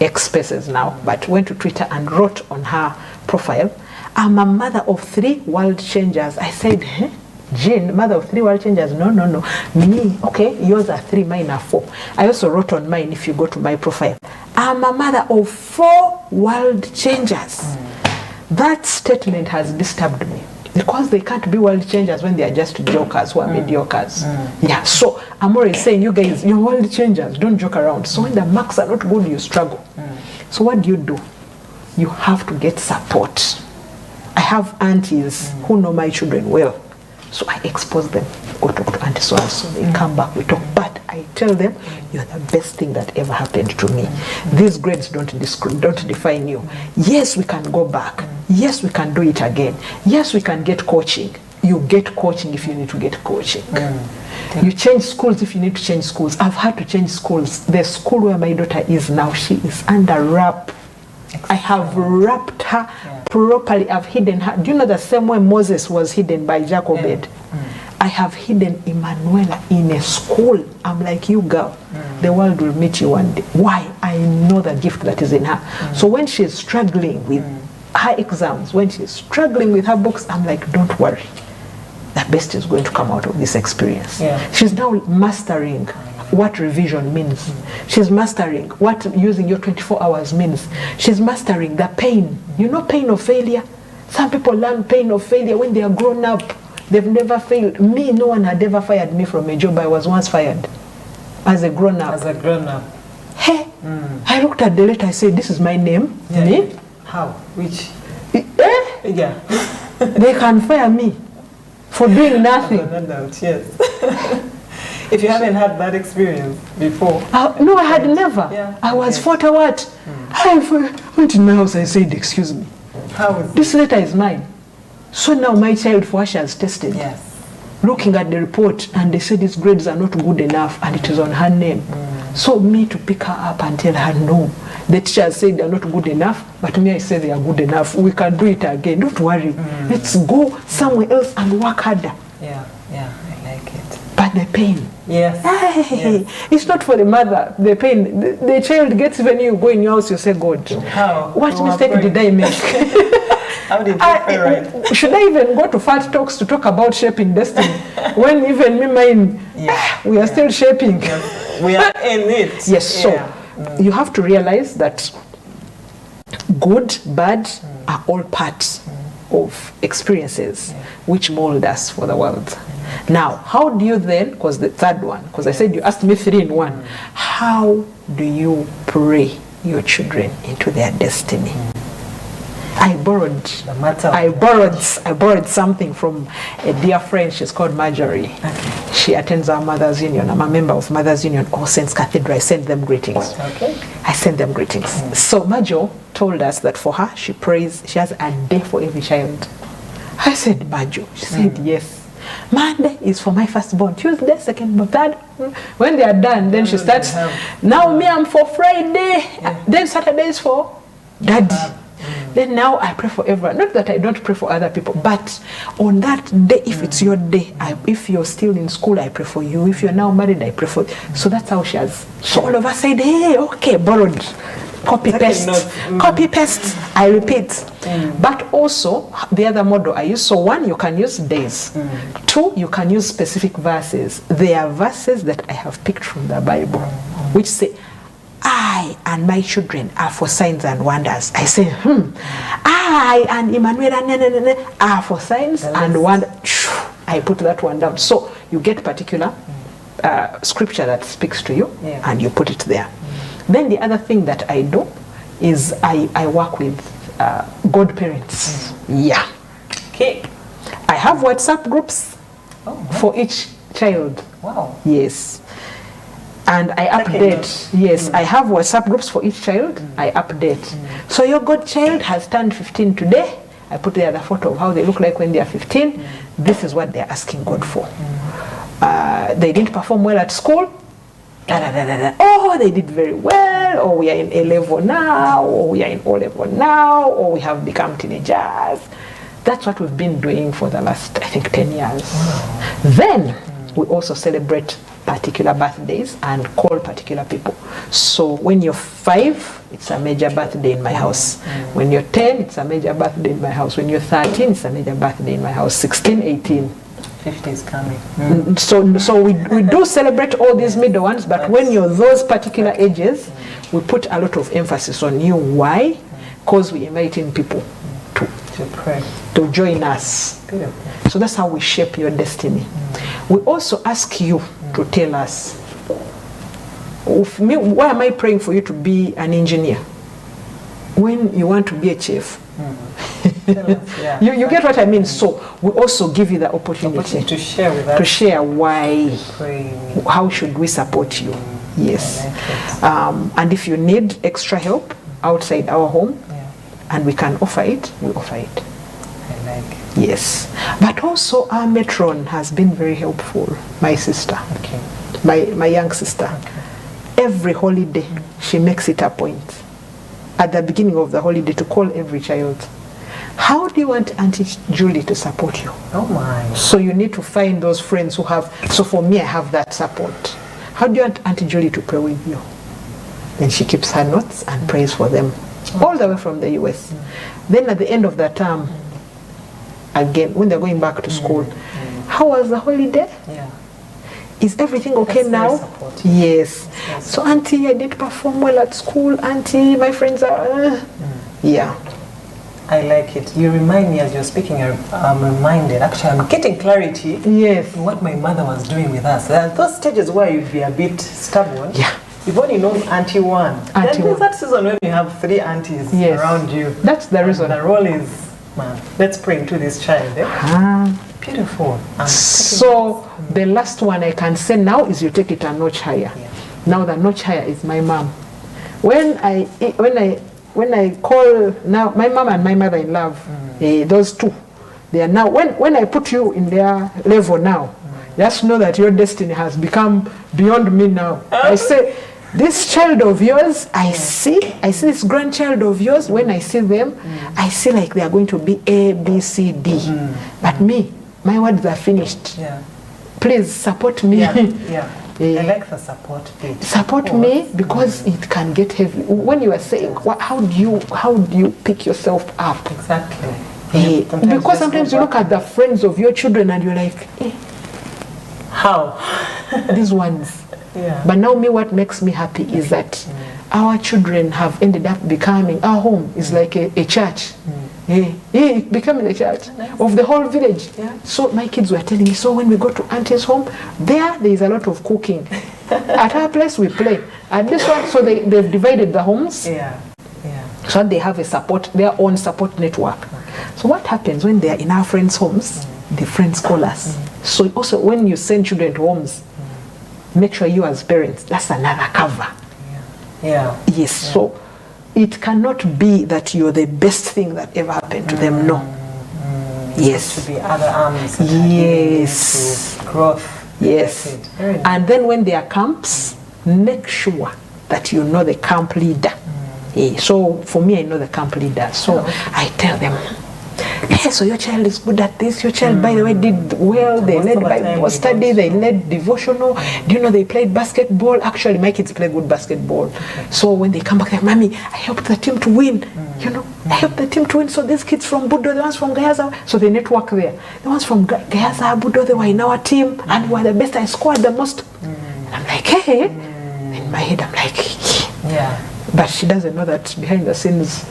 X Spaces now, but went to Twitter and wrote on her profile, I'm a mother of 3 world changers. I said, Jean, mother of 3 world changers? No. Me, okay, yours are 3, mine are 4. I also wrote on mine, if you go to my profile, I'm a mother of 4 world changers. That statement has disturbed me, because they can't be world changers when they are just jokers who are mediocres. So I'm always saying, you guys, you're world changers, don't joke around. So when the marks are not good, you struggle. So what do? you have to get support. I have aunties who know my children well. So I expose them. Go talk to auntie so and so. They come back, we talk. But I tell them, you're the best thing that ever happened to me. These grades don't define you. Yes, we can go back. Yes, we can do it again. Yes, we can get coaching. You get coaching if you need to get coaching. You change schools if you need to change schools. I've had to change schools. The school where my daughter is now, she is under wrap. I have wrapped her properly. I've hidden her. Do you know the same way Moses was hidden by Jochebed? I have hidden Emanuela in a school. I'm like, you girl, the world will meet you one day. Why? I know the gift that is in her. So when she's struggling with her exams, when she's struggling with her books, I'm like, don't worry. The best is going to come out of this experience. She's now mastering what revision means. She's mastering what using your 24 hours means. She's mastering the pain. You know pain of failure? Some people learn pain of failure when they are grown up. They've never failed. Me, no one had ever fired me from a job. I was once fired as a grown up. As a grown up. Hey, I looked at the letter, I said, this is my name. Me? How? Which? Yeah. They can fire me for doing nothing. No doubt, yes. If you haven't had that experience before. No, I had never. I was 40 what? I went in my house, I said, excuse me. How is this letter is mine. So now my child for she has tested. Yes. Looking at the report, and they said these grades are not good enough, and it is on her name. So me to pick her up and tell her no. The teacher said they are not good enough, but me I say they are good enough. We can do it again. Don't worry. Let's go somewhere else and work harder. Yeah, I like it. But the pain. Yes. Hey, it's not for the mother. The pain. The child gets, when you go in your house, you say, God, how? What mistake did I make? How did you pray right? Should I even go to Fat Talks to talk about shaping destiny? When even me mine, we are still shaping. Yes. We are in it. Yes, so you have to realize that good, bad are all parts of experiences which mold us for the world. Now, how do you then, because the third one, because I said you asked me 3 in 1, how do you pray your children into their destiny? I borrowed something from a dear friend. She's called Marjorie. She attends our Mothers Union. I'm a member of Mothers Union, All Saints Cathedral. I send them greetings. I send them greetings. So Marjo told us that for her, she prays, she has a day for every child. I said, Marjo. She said, yes. Monday is for my firstborn, Tuesday, second, third. When they are done, then she starts. Now me, I'm for Friday. Then Saturday is for Daddy. Then now I pray for everyone. Not that I don't pray for other people, but on that day, if it's your day, if you're still in school, I pray for you. If you're now married, I pray for you. So that's how she has. So all of us said, hey, okay, borrowed. Copy paste. Copy paste. I repeat. But also the other model I use. So 1, you can use days. 2, you can use specific verses. There are verses that I have picked from the Bible, which say, I and my children are for signs and wonders. I say, I and Emmanuel are for signs and wonders. I put that one down. So you get particular scripture that speaks to you, and you put it there. Then the other thing that I do is I work with godparents. Okay. I have WhatsApp groups for each child. Wow. Yes. And I update. Yes, I have WhatsApp groups for each child. I update. So your godchild has turned 15 today. I put there the photo of how they look like when they are 15. This is what they're asking God for. They didn't perform well at school. Oh, they did very well. Or we are in A level now. Or we are in O level now. Or we have become teenagers. That's what we've been doing for the last, I think, 10 years. Then we also celebrate particular birthdays and call particular people. So when you're 5, it's a major birthday in my house. When you're 10, it's a major birthday in my house. When you're 13, it's a major birthday in my house. 16, 18. 50 is coming. So we do celebrate all these middle ones, but when you're those particular ages, we put a lot of emphasis on you. Why? Because we invite in people to pray, to join us. So that's how we shape your destiny. We also ask you to tell us, why am I praying for you to be an engineer? when you want to be a chef, Yeah, you get what I mean. So we also give you the opportunity to share with us. To share why, Praying. how should we support you? Yes. I like it. And if you need extra help outside our home, Yeah, and we can offer it, we offer it. I like it. Yes. But also our matron has been very helpful, my sister, Okay. my young sister. Okay. Every holiday, she makes it a point at the beginning of the holiday to call every child. How do you want Auntie Julie to support you? Oh my. So you need to find those friends who have, so for me, I have that support. How do you want Auntie Julie to pray with you? Then she keeps her notes and prays for them, all the way from the US. Then at the end of the term, again, when they're going back to school, how was the holiday? Yeah. Is everything okay That's now? very supportive. Yes. So Auntie, I did perform well at school. Auntie, my friends are... Yeah. I like it. You remind me as you're speaking, I'm reminded, actually I'm getting clarity Yes. in what my mother was doing with us. There are those stages where you'd be a bit stubborn. Yeah. You've only known Auntie one. Auntie Then there's one. that season when you have 3 aunties Yes. around you. That's the And reason. the role is, man, let's pray into this child. Eh? Ah. Beautiful. So the last one I can say now is you take it a notch higher. Yeah. Now the notch higher is my mom. When I call now my mom and my mother-in-law, those two, they are now, when I put you in their level now, just know that your destiny has become beyond me now. I say, this child of yours, I see this grandchild of yours, when I see them, I see like they are going to be A, B, C, D. But me, my words are finished. Yeah. Please support me. Yeah. Yeah. Yeah. I like the support bit. Support me, because it can get heavy. When you are saying, how do you pick yourself up? Exactly. Because sometimes you look at the friends of your children and you're like, how? these ones. Yeah. But now what makes me happy is that our children have ended up becoming, our home is like a church. Becoming a church of the whole village. Yeah. So my kids were telling me, so when we go to Auntie's home, there is a lot of cooking. At our place we play. At this one, so they've divided the homes. Yeah. Yeah. So they have their own support network. So what happens when they are in our friends' homes? The friends call us. So also when you send children to homes, make sure you as parents, that's another cover. Yeah. Yes. So it cannot be that you're the best thing that ever happened to them. No. Yes. There should be other arms. That Yes. to growth. Yes. Very nice. And then when there are camps, make sure that you know the camp leader. So for me, I know the camp leader. So I tell them, hey, so your child is good at this. Your child, by the way, did well. They led Bible study. They led devotional. Do you know they played basketball? Actually, my kids play good basketball. So when they come back, they're, Mommy, I helped the team to win. You know, I helped the team to win. So these kids from Budo, the ones from Gayaza, so they network there. The ones from Gayaza, Budo, they were in our team and we were the best. I scored the most. And I'm like, hey. In my head, I'm like, yeah. But she doesn't know that behind the scenes.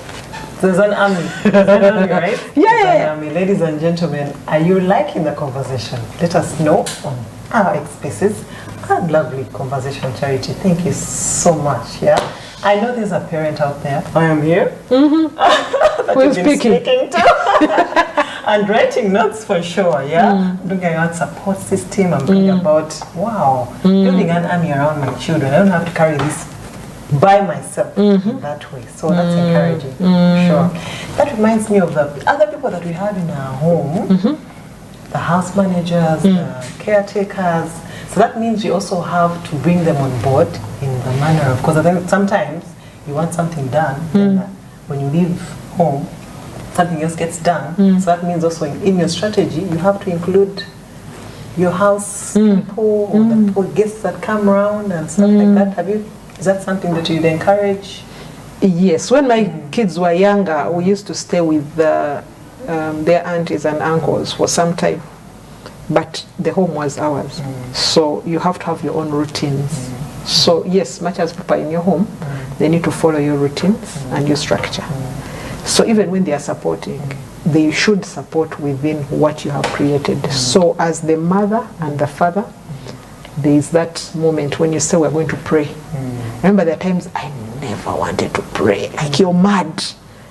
There's an army. There's an army, right? Yeah. There's an army. Ladies and gentlemen, are you liking the conversation? Let us know on our X Spaces. And lovely conversation, Charity. Thank you so much. Yeah. I know there's a parent out there. I am here. That Who you've is been speaking? to. And writing notes for sure, yeah? Looking at support system, I'm talking about, building an army around my children. I don't have to carry this by myself in that way. So that's encouraging, sure. That reminds me of the other people that we have in our home, the house managers, the caretakers. So that means we also have to bring them on board in the manner of, because I think sometimes you want something done, and when you leave home, something else gets done. So that means also in your strategy, you have to include your house people or the poor guests that come around and stuff like that. Is that something that you'd encourage? Yes. When my kids were younger, we used to stay with their aunties and uncles for some time. But the home was ours. So you have to have your own routines. So yes, much as people are in your home, they need to follow your routines and your structure. So even when they are supporting, they should support within what you have created. So as the mother and the father, there is that moment when you say we're going to pray. Remember, there are times I never wanted to pray. Like, you're mad.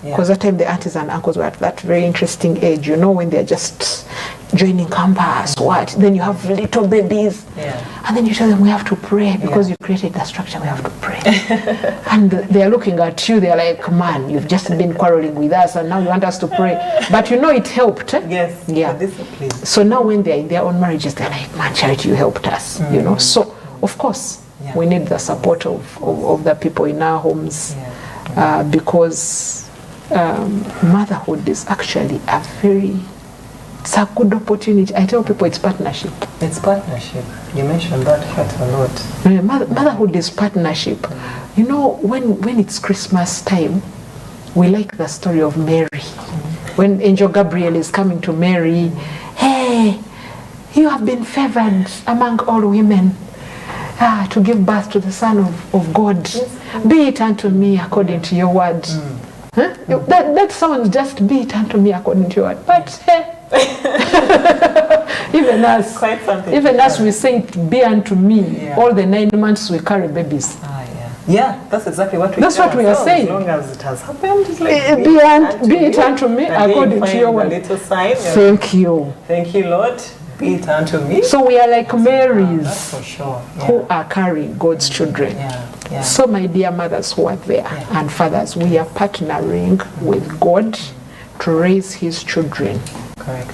Because that time the aunties and uncles were at that very interesting age, when they're just joining campus, then you have little babies, and then you tell them we have to pray because you created the structure, we have to pray. And they're looking at you, they're like, man, you've just been quarreling with us and now you want us to pray. But it helped. Yes, yeah. discipline. So now when they're in their own marriages, they're like, man, Charity, you helped us, So, of course, we need the support of the people in our homes, because motherhood is actually it's a good opportunity. I tell people it's partnership. It's partnership. You mentioned that quite a lot. Motherhood is partnership. When it's Christmas time, we like the story of Mary. When Angel Gabriel is coming to Mary, hey, you have been favored among all women to give birth to the Son of God. Be it unto me according to your word. Huh? That sounds just be it unto me according to your word. But hey, even us we say it be unto me. All the 9 months we carry babies. Yeah, that's exactly what we are saying. As long as it has happened, it's like, be it unto me according to your word. Little sign. Thank you. Thank you, Lord. Be it unto me. So we are like Marys, that's for sure. who are carrying God's children. So my dear mothers who are there and fathers, we are partnering with God to raise his children. Correct.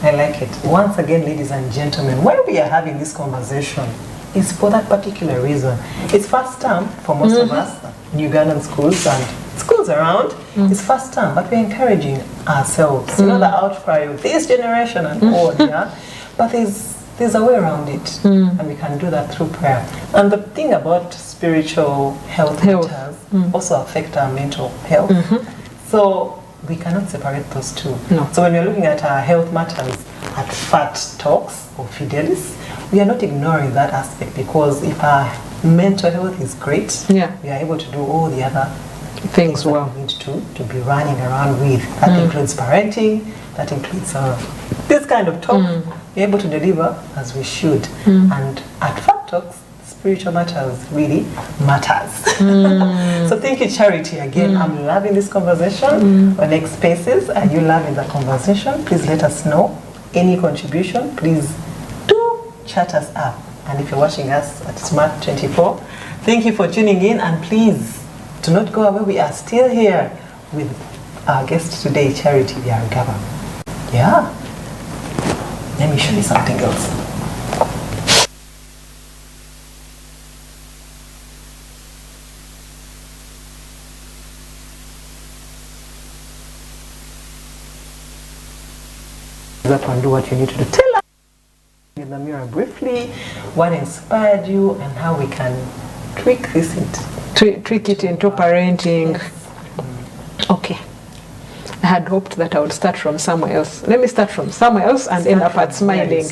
I like it. Once again, ladies and gentlemen, why we are having this conversation is for that particular reason. It's first term for most of us, Ugandan schools and schools around. It's first term, but we're encouraging ourselves. The outcry of this generation and all, but there's a way around it, and we can do that through prayer. And the thing about spiritual health matters also affect our mental health. So we cannot separate those two. No. So when we're looking at our health matters at Fat Talks or Fidelis, we are not ignoring that aspect, because if our mental health is great, we are able to do all the other things that we need to be running around with. That includes parenting, that includes this kind of talk. We're able to deliver as we should. And at Fat Talks, spiritual matters really matters. So thank you, Charity. Again, I'm loving this conversation. On Next Spaces, are you loving the conversation? Please let us know. Any contribution, please do chat us up. And if you're watching us at Smart 24, thank you for tuning in, and please do not go away. We are still here with our guest today, Charity Byarugaba. Yeah. Let me show you something else. Up and do what you need to do. Tell us in the mirror briefly what inspired you and how we can tweak this into parenting. Okay. I had hoped that I would start from somewhere else. Let me start from somewhere else and end up at smiling.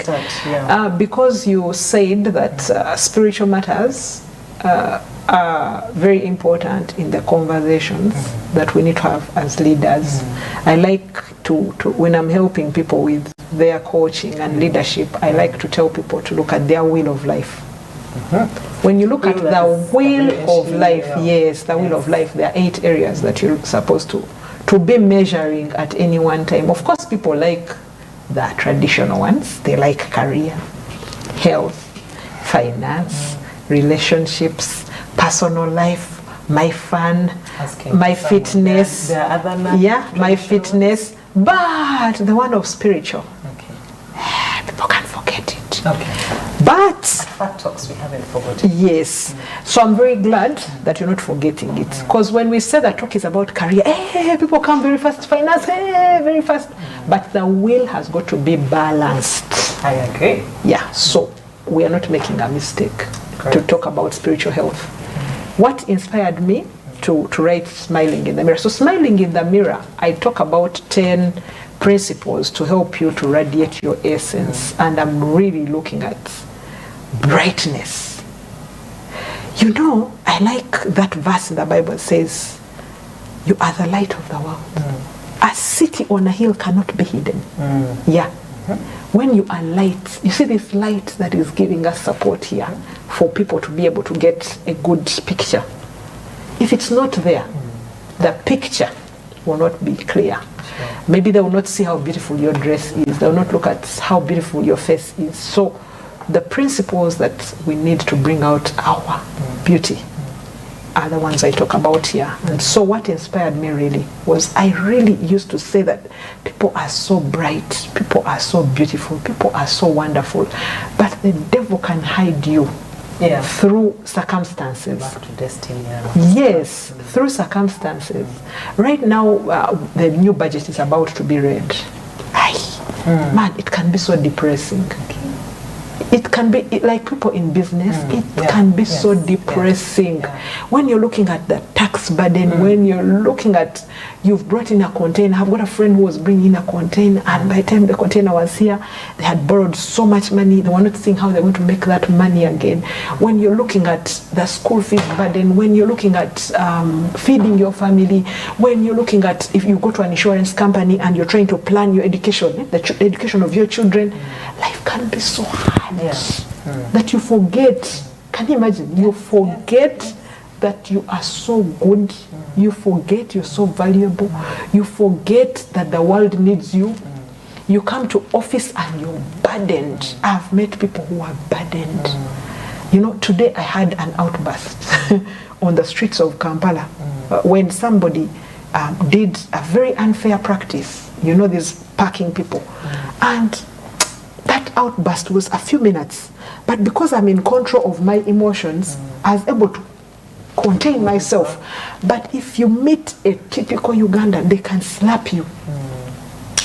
Because you said that spiritual matters are very important in the conversations that we need to have as leaders. I like to when I'm helping people with their coaching and leadership, I like to tell people to look at their wheel of life. When you look at the wheel of life, the wheel of life, there are 8 areas that you're supposed to be measuring at any one time. Of course, people like the traditional ones. They like career, health, finance, relationships, personal life, my fun, my fitness, my fitness, but the one of spiritual, people can forget it. But Fat Talks, we haven't forgotten. Yes. So I'm very glad that you're not forgetting it, because when we say that talk is about career, people come very fast, finance, very fast, but the will has got to be balanced. I agree. Yeah. So we are not making a mistake to talk about spiritual health. What inspired me to write Smiling in the Mirror? So Smiling in the Mirror, I talk about 10 principles to help you to radiate your essence, and I'm really looking at brightness. I like that verse in the Bible says, you are the light of the world. A city on a hill cannot be hidden. When you are light, you see this light that is giving us support here for people to be able to get a good picture. If it's not there, the picture will not be clear. Maybe they will not see how beautiful your dress is. They will not look at how beautiful your face is. So the principles that we need to bring out our beauty are the ones I talk about here. And so what inspired me really was I really used to say that people are so bright, people are so beautiful, people are so wonderful, but the devil can hide you through circumstances. Back to destiny. Yes, through circumstances. Right now, the new budget is about to be read. Man, it can be so depressing. It can be like people in business. It can be so depressing when you're looking at the tax burden. When you're looking at you've brought in a container. I've got a friend who was bringing in a container, and by the time the container was here, they had borrowed so much money. They were not seeing how they're going to make that money again. When you're looking at the school fees burden, when you're looking at feeding your family, when you're looking at if you go to an insurance company and you're trying to plan your education, the education of your children, life can be so hard that you forget. Can you imagine? You forget that you are so good. You forget you're so valuable. You forget that the world needs you. You come to office and you're burdened. I've met people who are burdened. You know, today I had an outburst on the streets of Kampala when somebody did a very unfair practice. You know, these parking people. And that outburst was a few minutes. But because I'm in control of my emotions, I was able to contain myself. But if you meet a typical Ugandan, they can slap you.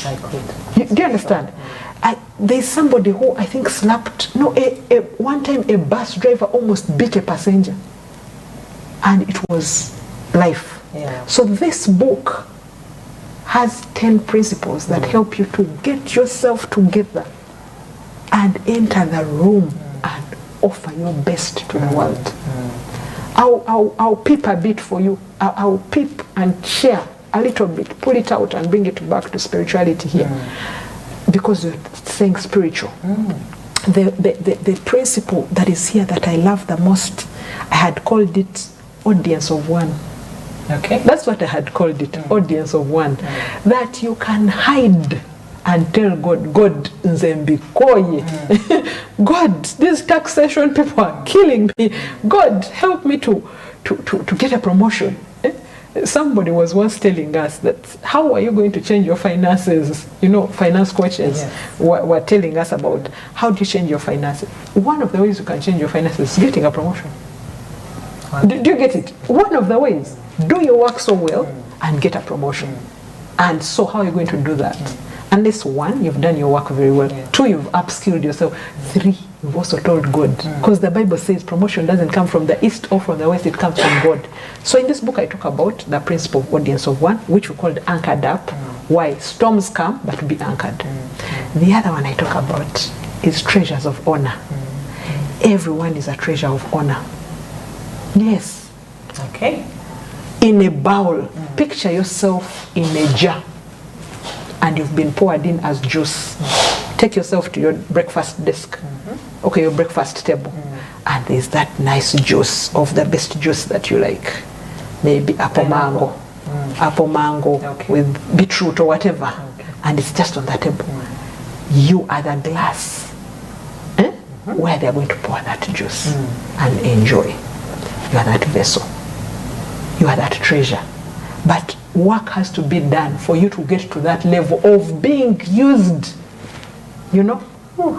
I could. Do you understand? There's somebody who I think slapped, one time a bus driver almost beat a passenger. And it was life. So this book has 10 principles that help you to get yourself together and enter the room and offer your best to the world. I'll peep a bit for you. I'll peep and share a little bit, pull it out and bring it back to spirituality here. Because you're saying spiritual. The principle that is here that I love the most, I had called it audience of one. Okay. That's what I had called it, audience of one. That you can hide and tell God, God, Nzembikoye. God, these taxation people are killing me. God, help me to get a promotion. Somebody was once telling us that, how are you going to change your finances? You know, finance coaches were telling us about how do you change your finances. One of the ways you can change your finances is getting a promotion. Do you get it? One of the ways. Do your work so well and get a promotion. And so how are you going to do that? Unless one, you've done your work very well. Two, you've upskilled yourself. Three, you've also told God. Because the Bible says promotion doesn't come from the east or from the west, it comes from God. So in this book I talk about the principle of audience of one, which we called anchored up. Why? Storms come, but be anchored. The other one I talk about is treasures of honor. Everyone is a treasure of honor. Yes. Okay. In a bowl. Picture yourself in a jar. And you've been poured in as juice. Take yourself to your breakfast desk. Okay, your breakfast table. And there's that nice juice of the best juice that you like. Maybe apple mango. Apple mango with beetroot or whatever. And it's just on the table. You are the glass where they're going to pour that juice and enjoy. You are that vessel. You are that treasure. But work has to be done for you to get to that level of being used. You know?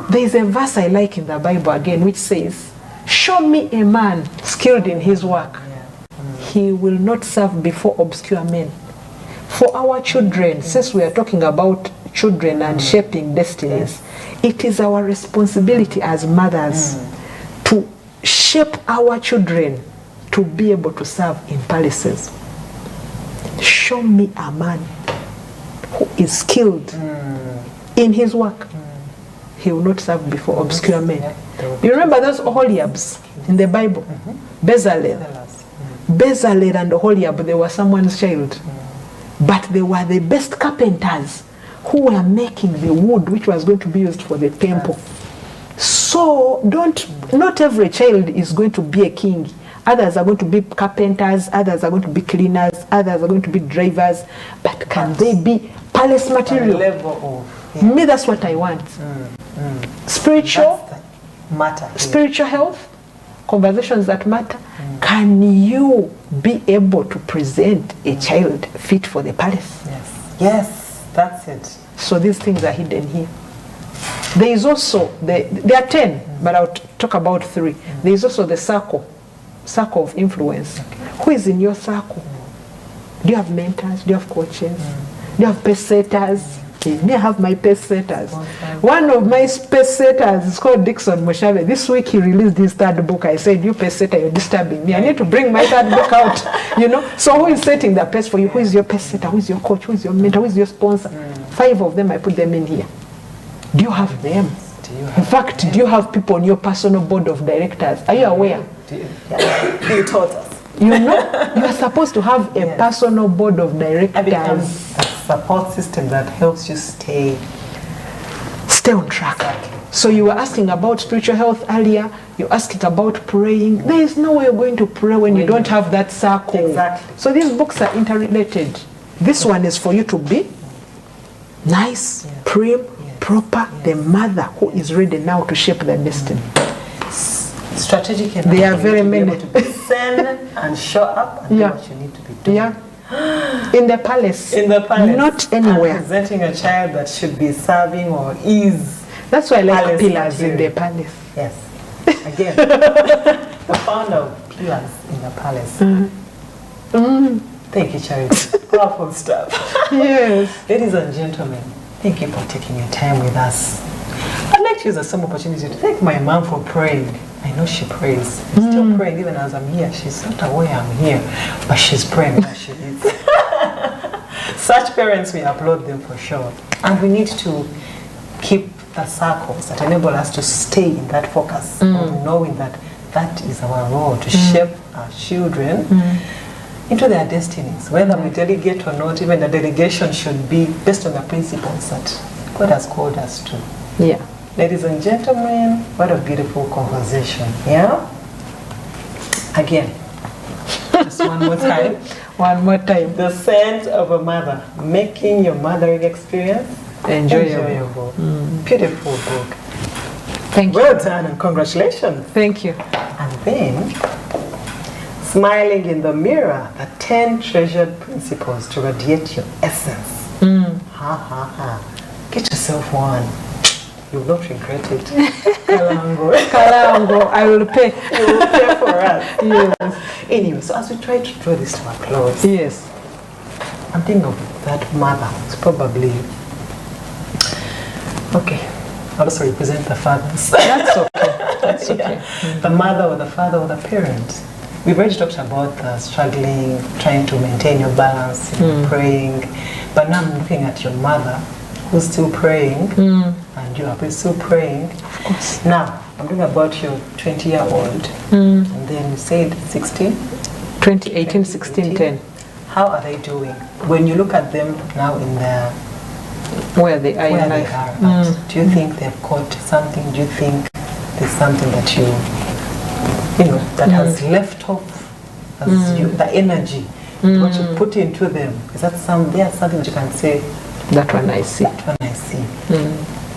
There is a verse I like in the Bible again which says, show me a man skilled in his work. He will not serve before obscure men. For our children, since we are talking about children and shaping destinies, it is our responsibility as mothers to shape our children to be able to serve in palaces. Show me a man who is skilled in his work. He will not serve before obscure men. You remember those Oholiabs in the Bible? Bezalel and Oholiab, they were someone's child. But they were the best carpenters who were making the wood which was going to be used for the temple. So not every child is going to be a king. others are going to be carpenters, others are going to be cleaners, others are going to be drivers, but can they be palace material? Level of, Me, that's what I want. Spiritual matter. Spiritual health, conversations that matter. Can you be able to present a child fit for the palace? Yes. Yes, that's it. So these things are hidden here. There is also, there are 10, but I'll talk about 3. There is also the circle of influence. Who is in your circle? Do you have mentors? Do you have coaches? Do you have pace setters? Me, I have my pace setters. One of my pace setters is called Dixon Moshabe. This week he released his 3rd book. I said, you pace setter, you're disturbing me. I need to bring my 3rd book out. You know? So who is setting the pace for you? Who is your pace setter? Who is your coach? Who is your mentor? Who is your sponsor? 5 of them, I put them in here. Do you have them? In fact, do you have people on your personal board of directors? Are you aware? You taught us. You know, you are supposed to have a personal board of directors. A support system that helps you stay on track. So you were asking about spiritual health earlier. You asked about praying. There is no way you're going to pray when you don't have that circle. Exactly. So these books are interrelated. This one is for you to be nice, prim, proper, the mother who is ready now to shape their destiny. Strategic enough. There are very many. To send and show up and do what you need to be doing. Yeah. In the palace. In the palace. Not anywhere. And presenting a child that should be serving or is. That's why I like palace pillars material. in the palace. Yes. Again, the founder of Pillars in the Palace. Thank you, Charity. Powerful stuff. Yes. Ladies and gentlemen, thank you for taking your time with us. I'd like to use the same opportunity to thank my mom for praying. I know she prays. She's still praying even as I'm here. She's not aware I'm here, but she's praying where she is. Such parents, we applaud them for sure. And we need to keep the circles that enable us to stay in that focus of knowing that that is our role, to shape our children into their destinies. Whether we delegate or not, even the delegation should be based on the principles that God has called us to. Yeah. Ladies and gentlemen, what a beautiful conversation, yeah? Again, just one more time. One more time. The Scent of a Mother, making your mothering experience enjoyable. Beautiful book. Thank you. Well done and congratulations. Thank you. And then, Smiling in the Mirror, the 10 treasured principles to radiate your essence. Ha ha ha. Get yourself one. You will not regret it. Kalango. Kalango, I will pay. You will pay for us. Yes. Anyway, so as we try to draw this to a close, Yes. I'm thinking of that mother who's probably, okay, I'll also represent the fathers. That's okay. That's okay. Yeah. The mother or the father or the parent. We've already talked about the struggling, trying to maintain your balance, praying, but now I'm looking at your mother who's still praying, and you are still praying. Of course. Now, I'm talking about your 20-year-old, and then you said 16? 2018, 16, 10. How are they doing? When you look at them now in their Where they are where in they life. are at, do you think they've caught something? Do you think there's something that you know, that has left off as you, the energy, what you put into them? Is that something that you can say, That one I see. that one I see?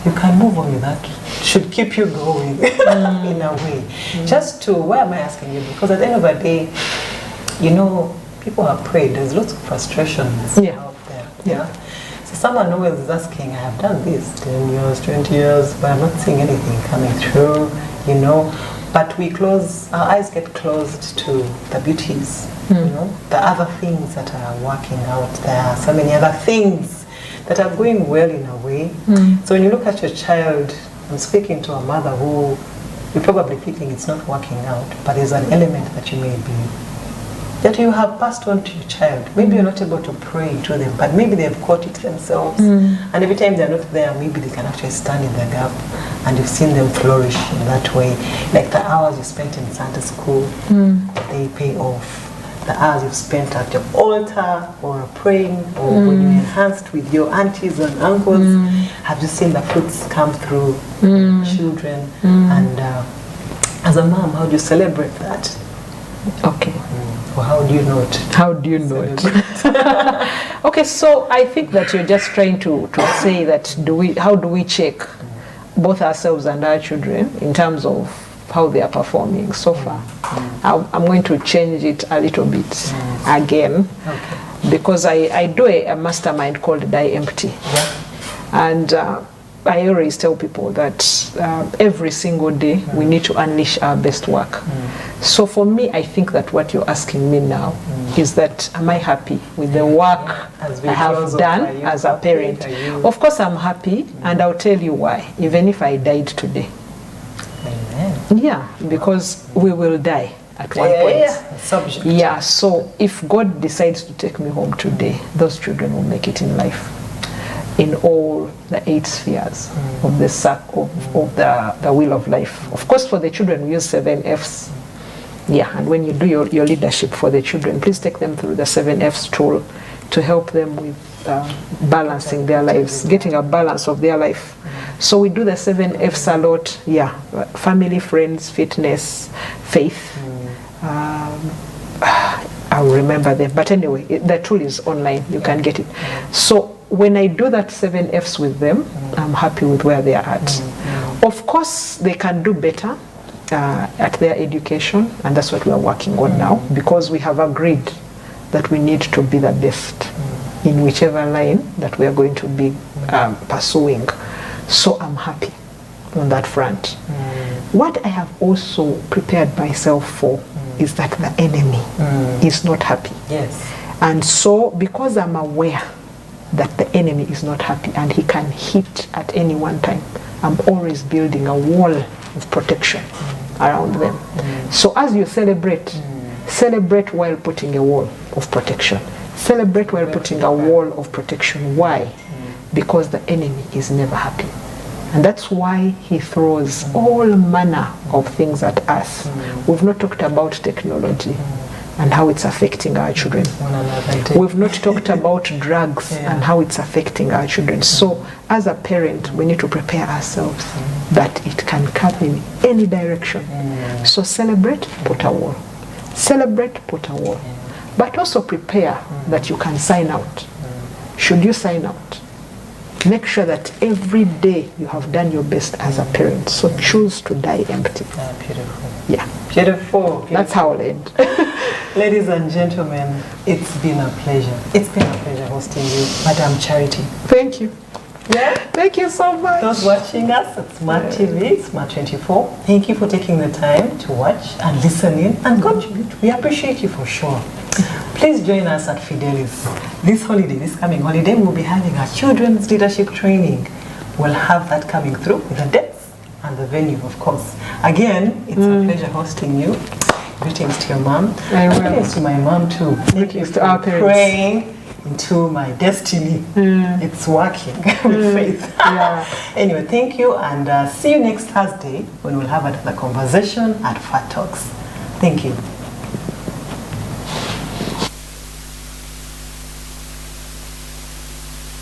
You can move on with that. Should keep you going in a way. Just to, why am I asking you? Because at the end of the day, you know, people have prayed. There's lots of frustrations out there. Yeah. So someone always is asking, I have done this 10 years, 20 years, but I'm not seeing anything coming through, you know. But we close, our eyes get closed to the beauties, you know, the other things that are working out there, so many other things that are going well in a way. So when you look at your child, I'm speaking to a mother who you're probably thinking it's not working out, but there's an element that you may be, that you have passed on to your child. Maybe you're not able to pray to them, but maybe they've caught it themselves. And every time they're not there, maybe they can actually stand in the gap, and you've seen them flourish in that way. Like the hours you spent in Sunday school, they pay off. The hours you've spent at your altar or praying, or when you enhanced with your aunties and uncles, have you seen the fruits come through children? And as a mom, how do you celebrate that? Okay. Well, how do you know it? How do you know it? Okay, so I think that you're just trying to say that how do we check both ourselves and our children in terms of how they are performing so far. I'm going to change it a little bit again, because I do a mastermind called Die Empty. And I always tell people that every single day we need to unleash our best work. So for me, I think that what you're asking me now is that, am I happy with the work I have done as a parent? Of course I'm happy, and I'll tell you why, even if I died today. Amen. Yeah, because we will die at one point. Yeah, so if God decides to take me home today, those children will make it in life, in all the 8 spheres of the circle of the wheel of life. Of course, for the children, we use 7 Fs. Yeah, and when you do your leadership for the children, please take them through the 7 Fs tool to help them with balancing their lives, getting a balance of their life. So we do the 7 Fs a lot. Yeah, family, friends, fitness, faith. I'll remember them. But anyway, the tool is online. You can get it. So when I do that 7 Fs with them, I'm happy with where they are at. Of course, they can do better at their education, and that's what we are working on now, because we have agreed that we need to be the best in whichever line that we are going to be pursuing. So I'm happy on that front. What I have also prepared myself for is that the enemy is not happy. Yes. And so because I'm aware that the enemy is not happy and he can hit at any one time, I'm always building a wall of protection around them. So as you celebrate, celebrate while putting a wall of protection. Celebrate while putting a wall of protection. Why? Because the enemy is never happy. And that's why he throws all manner of things at us. We've not talked about technology and how it's affecting our children. We've not talked about drugs and how it's affecting our children. So as a parent, we need to prepare ourselves that it can come in any direction. So celebrate, put a wall. Celebrate, put a wall. But also prepare that you can sign out. Should you sign out, make sure that every day you have done your best as a parent. So choose to die empty. Beautiful. Yeah. Beautiful. That's how I'll end. Ladies and gentlemen, it's been a pleasure. It's been a pleasure hosting you, Madam Charity. Thank you. Yeah. Thank you so much. Those watching us at Smart TV, Smart 24, thank you for taking the time to watch and listen in and contribute. We appreciate you for sure. Please join us at Fidelis. This coming holiday, we'll be having a children's leadership training. We'll have that coming through with the dates and the venue, of course. Again, it's a pleasure hosting you. Greetings to your mom. Greetings to my mom too. Greetings to our parents. Praying into my destiny. It's working with faith. Anyway, thank you, and see you next Thursday when we'll have another conversation at Fat Talks. Thank you.